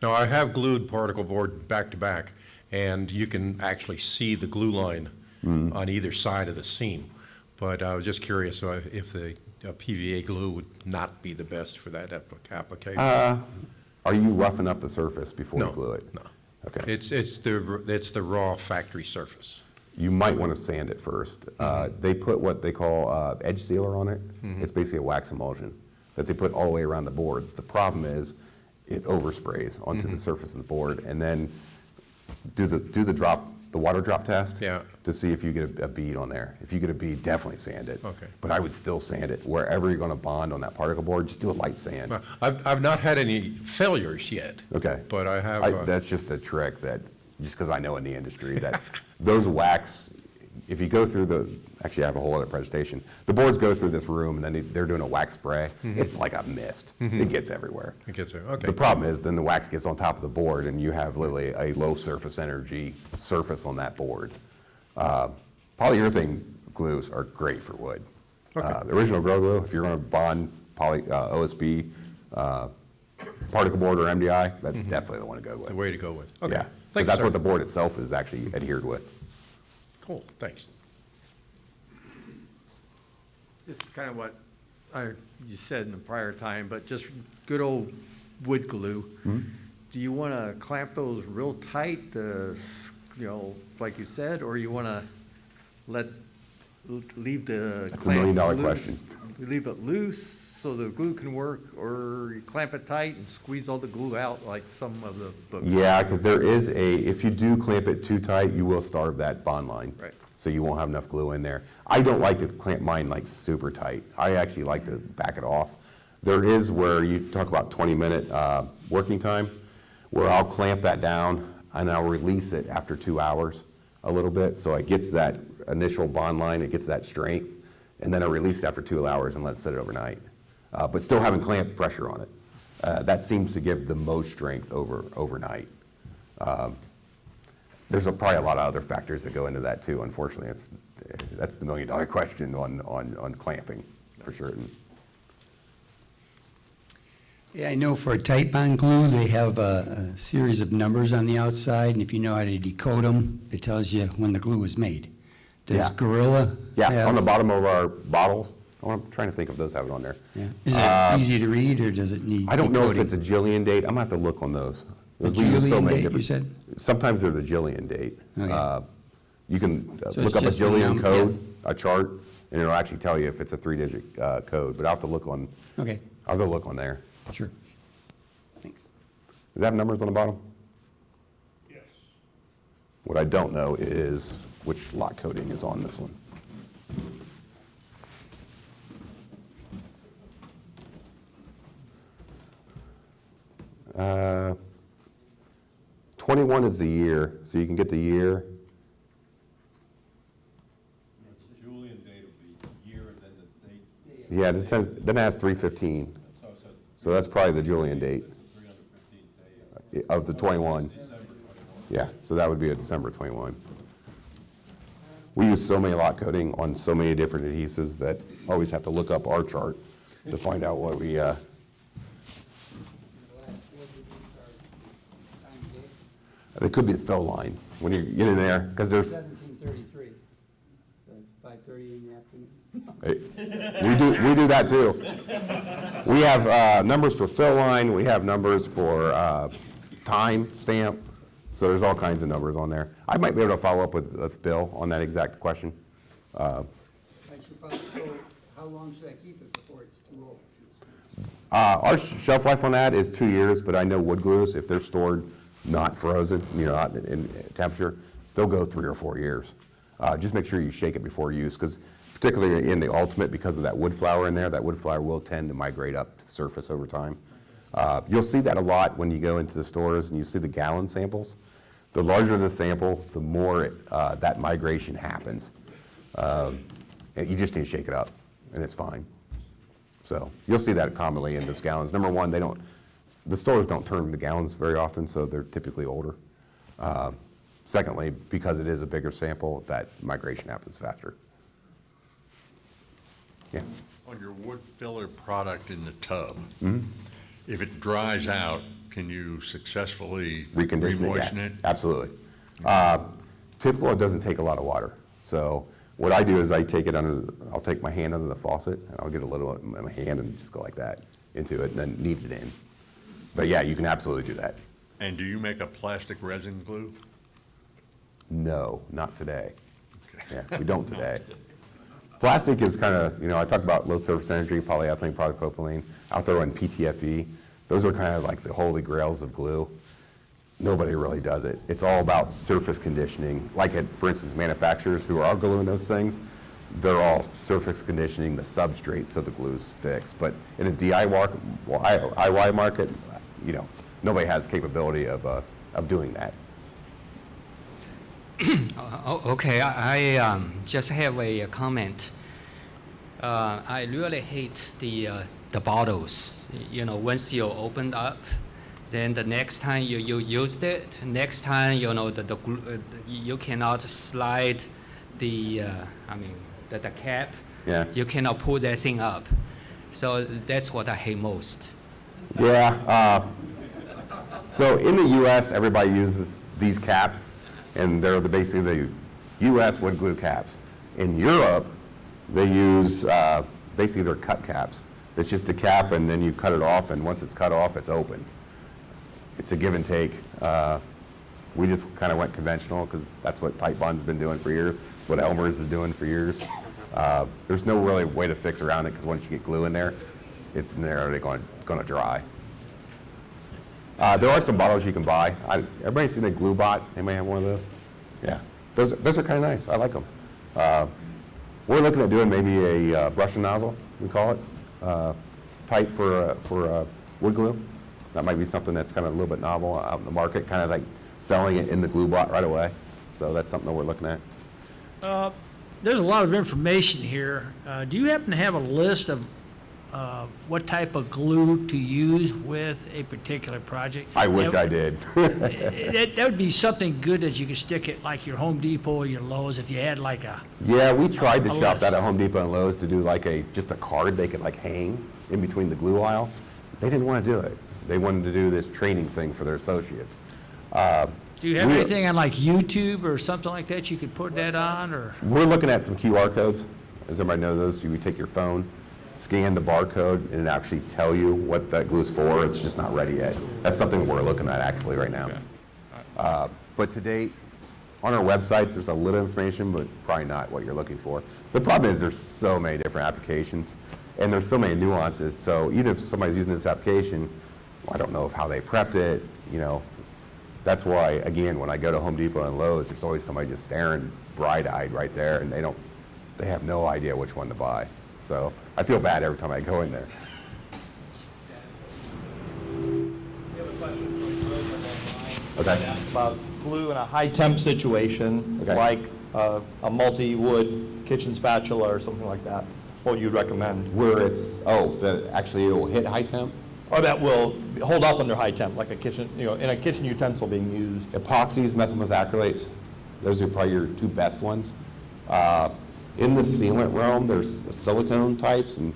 Now, I have glued particle board back to back, and you can actually see the glue line on either side of the seam. But I was just curious if the PVA glue would not be the best for that application. Are you roughing up the surface before you glue it? No. Okay. It's the raw factory surface. You might want to sand it first. They put what they call edge sealer on it. It's basically a wax emulsion that they put all the way around the board. The problem is it oversprays onto the surface of the board, and then do the water drop test to see if you get a bead on there. If you get a bead, definitely sand it. Okay. But I would still sand it. Wherever you're going to bond on that particle board, just do a light sand. Well, I've not had any failures yet. Okay. But I have. That's just a trick that, just because I know in the industry, that those wax, if you go through actually I have a whole other presentation. The boards go through this room and then they're doing a wax spray. It's like a mist. It gets everywhere. It gets there, okay. The problem is then the wax gets on top of the board and you have literally a low surface energy surface on that board. Polyurethane glues are great for wood. The original Grow Glue, if you're going to bond OSB, particle board or MDI, that's definitely the one to go with. The way to go with. Okay. Yeah, Thanks, that's sir. what the board itself is actually adhered with. Cool, thanks. This is kind of what you said in the prior time, but just good old wood glue. Do you want to clamp those real tight, like you said, or you want to leave the That's clamp $1 million loose? question. You leave it loose so the glue can work, or you clamp it tight and squeeze all the glue out like some of the books? Yeah, because there is if you do clamp it too tight, you will starve that bond line. Right. So you won't have enough glue in there. I don't like to clamp mine like super tight. I actually like to back it off. There is where you talk about 20-minute working time, where I'll clamp that down and I'll release it after 2 hours a little bit. So it gets that initial bond line, it gets that strength, and then I release it after 2 hours and let it sit overnight. But still having clamp pressure on it. That seems to give the most strength overnight. There's probably a lot of other factors that go into that too. Unfortunately, that's the $1 million question on clamping for certain. Yeah, I know for tight bond glue, they have a series of numbers on the outside, and if you know how to decode them, it tells you when the glue was made. Does Yeah. Gorilla Yeah, have- on the bottom of our bottles. Oh, I'm trying to think if those have it on there. Yeah. Is it easy to read, or does it need I don't know if decoding? it's a Jillian date. I'm gonna have to look on those. A We use so Jillian many date, you different- said? Sometimes they're the Jillian date. Okay. You can So look it's up a just the Jillian yeah. code, a chart, and it'll actually tell you if it's a 3-digit code, but I'll have to look on. Okay. I'll have to look on there. Sure. Thanks. Does that have numbers on the bottom? Yes. What I don't know is which lot coding is on this one. Uh, 21 is the year, so you can get the year. Julian date will be year and then the date. Yeah, it says, then it has 3/15. So that's probably the Julian date of the 21. Yeah, so that would be a December 21. We use so many lot coding on so many different adhesives that I always have to look up our chart to find out what we, it could be the fill line when you get in there, because there's, 1733, so it's 5:30 in the afternoon. we do that too. We have numbers for fill line, we have numbers for time stamp, so there's all kinds of numbers on there. I might be able to follow up with Bill on that exact question. I should probably go, how long should I keep it before it's too old? Our shelf life on that is 2 years, but I know wood glues, if they're stored not frozen, not in temperature, they'll go 3 or 4 years. Just make sure you shake it before use, because particularly in the ultimate, because of that wood flour in there, that wood flour will tend to migrate up to the surface over time. You'll see that a lot when you go into the stores and you see the gallon samples. The larger the sample, the more that migration happens. And you just need to shake it up, and it's fine. So you'll see that commonly in those gallons. Number one, the stores don't turn the gallons very often, so they're typically older. Secondly, because it is a bigger sample, that migration happens faster. Yeah. On your wood filler product in the tub, Mhm. if it dries out, can you successfully Recondition remoisten yeah, it? Absolutely. Typical, it doesn't take a lot of water. So what I do is I'll take my hand under the faucet, and I'll get a little in my hand and just go like that into it, and then knead it in. But yeah, you can absolutely do that. And do you make a plastic resin glue? No, not today. Yeah, we don't today. Plastic is kind of, I talk about low surface energy, polyethylene, polypropylene. I'll throw in PTFE. Those are kind of like the holy grails of glue. Nobody really does it. It's all about surface conditioning. Like, for instance, manufacturers who are gluing those things, they're all surface conditioning the substrate so the glue's fixed. But in a DIY market, nobody has capability of doing that. Okay, I just have a comment. I really hate the bottles. Once you opened up, then the next time you used it, next time the glue, you cannot slide the cap. Yeah. You cannot pull that thing up. So that's what I hate most. Yeah. So in the U.S., everybody uses these caps, and they're basically the U.S. wood glue caps. In Europe, they use basically they're cut caps. It's just a cap, and then you cut it off, and once it's cut off, it's open. It's a give and take. We just kind of went conventional because that's what Tight Bond's been doing for years. It's what Elmer's is doing for years. There's no really way to fix around it because once you get glue in there, it's in there. They're going to dry. There are some bottles you can buy. Everybody seen the Glue Bot? Anybody have one of those? Yeah, those are kind of nice. I like them. We're looking at doing maybe a brush and nozzle, we call it, type for wood glue. That might be something that's kind of a little bit novel out in the market, kind of like selling it in the Glue Bot right away. So that's something that we're looking at. There's a lot of information here. Do you happen to have a list of what type of glue to use with a particular project? I wish I did. That would be something good that you could stick at like your Home Depot or your Lowe's if you had like a... Yeah, we tried to shop list. that at Home Depot and Lowe's to do like just a card they could like hang in between the glue aisle. They didn't want to do it. They wanted to do this training thing for their associates. Do you have anything on like YouTube or something like that you could put that on, or? We're looking at some QR codes. Does everybody know those? You would take your phone, scan the barcode, and it actually tell you what that glue's for. It's just not ready yet. That's something we're looking at actually right now. But to date, on our websites, there's a little information, but probably not what you're looking for. The problem is there's so many different applications, and there's so many nuances. So even if somebody's using this application, well, I don't know how they prepped it, you know. That's why, again, when I go to Home Depot and Lowe's, there's always somebody just staring bright-eyed right there, and they have no idea which one to buy. So I feel bad every time I go in there. Okay. About glue in a high temp situation, like a multi-wood kitchen spatula or something like that. What you'd recommend? Where it's, that actually it will hit high temp? Or that will hold up under high temp, like a kitchen, in a kitchen utensil being used. Epoxies, methyl methacrylates, those are probably your two best ones. In the sealant realm, there's silicone types, and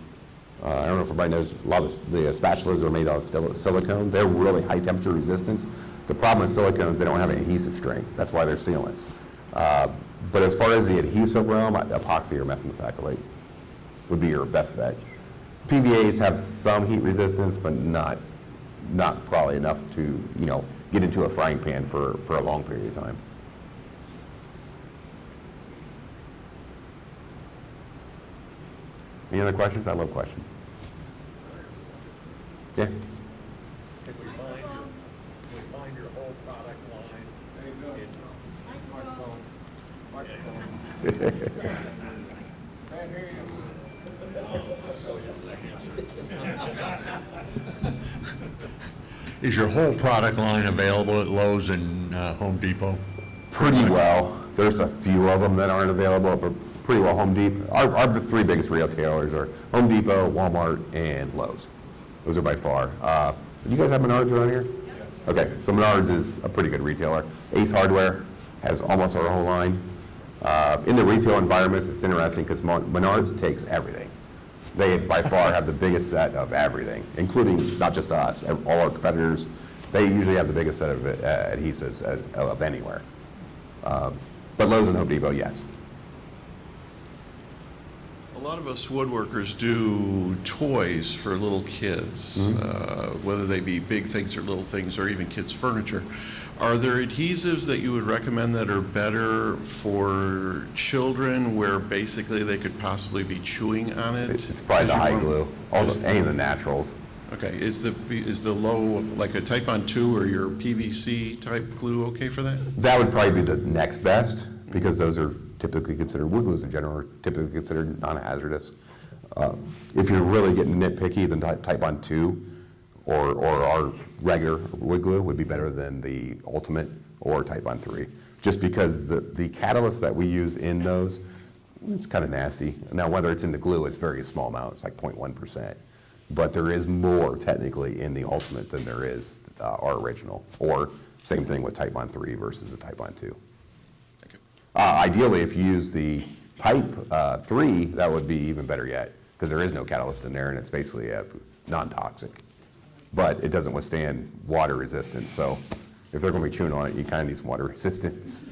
I don't know if everybody knows, a lot of the spatulas are made out of silicone. They're really high temperature resistance. The problem with silicones, they don't have any adhesive strength. That's why they're sealants. But as far as the adhesive realm, epoxy or methyl methacrylate would be your best bet. PVAs have some heat resistance, but not probably enough to, get into a frying pan for a long period of time. Any other questions? I love questions. Yeah. Can we find your whole product line? There you go. Microphone. Can't hear you. Is your whole product line available at Lowe's and Home Depot? Pretty well. There's a few of them that aren't available, but pretty well Home Depot. Our three biggest retailers are Home Depot, Walmart, and Lowe's. Those are by far. Do you guys have Menards around here? Yeah. Okay, so Menards is a pretty good retailer. Ace Hardware has almost our whole line. In the retail environments, it's interesting because Menards takes everything. They by far have the biggest set of everything, including not just us, all our competitors. They usually have the biggest set of adhesives of anywhere. But Lowe's and Home Depot, yes. A lot of us woodworkers do toys for little kids, whether they be big things or little things or even kids' furniture. Are there adhesives that you would recommend that are better for children where basically they could possibly be chewing on it? It's probably the high glue, any of the naturals. Okay, is the low, like a Type On 2 or your PVC type glue okay for that? That would probably be the next best because those are typically considered, wood glues in general are typically considered non-hazardous. If you're really getting nitpicky, then Type On 2 or our regular wood glue would be better than the Ultimate or Type On 3. Just because the catalyst that we use in those, it's kind of nasty. Now, whether it's in the glue, it's very small amount, it's like 0.1%. But there is more technically in the Ultimate than there is our original. Or same thing with Type On 3 versus a Type On 2. Ideally, if you use the Type 3, that would be even better yet, because there is no catalyst in there and it's basically non-toxic. But it doesn't withstand water resistance, so if they're going to be chewing on it, you kind of need some water resistance.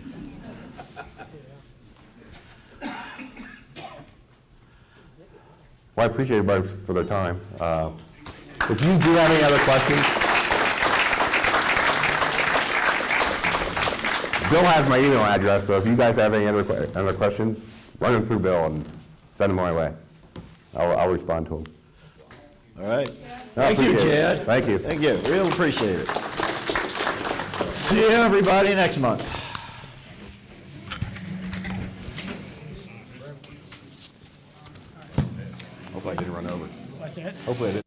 Well, I appreciate everybody for their time. If you do have any other questions, Bill has my email address, so if you guys have any other questions, run them through Bill and send them my way. I'll respond to them. All right. No, Thank you, appreciate it. Chad. Thank you. Thank you. Real appreciate it. See you, everybody, next month. Hopefully I didn't run over. What's that? Hopefully I didn't.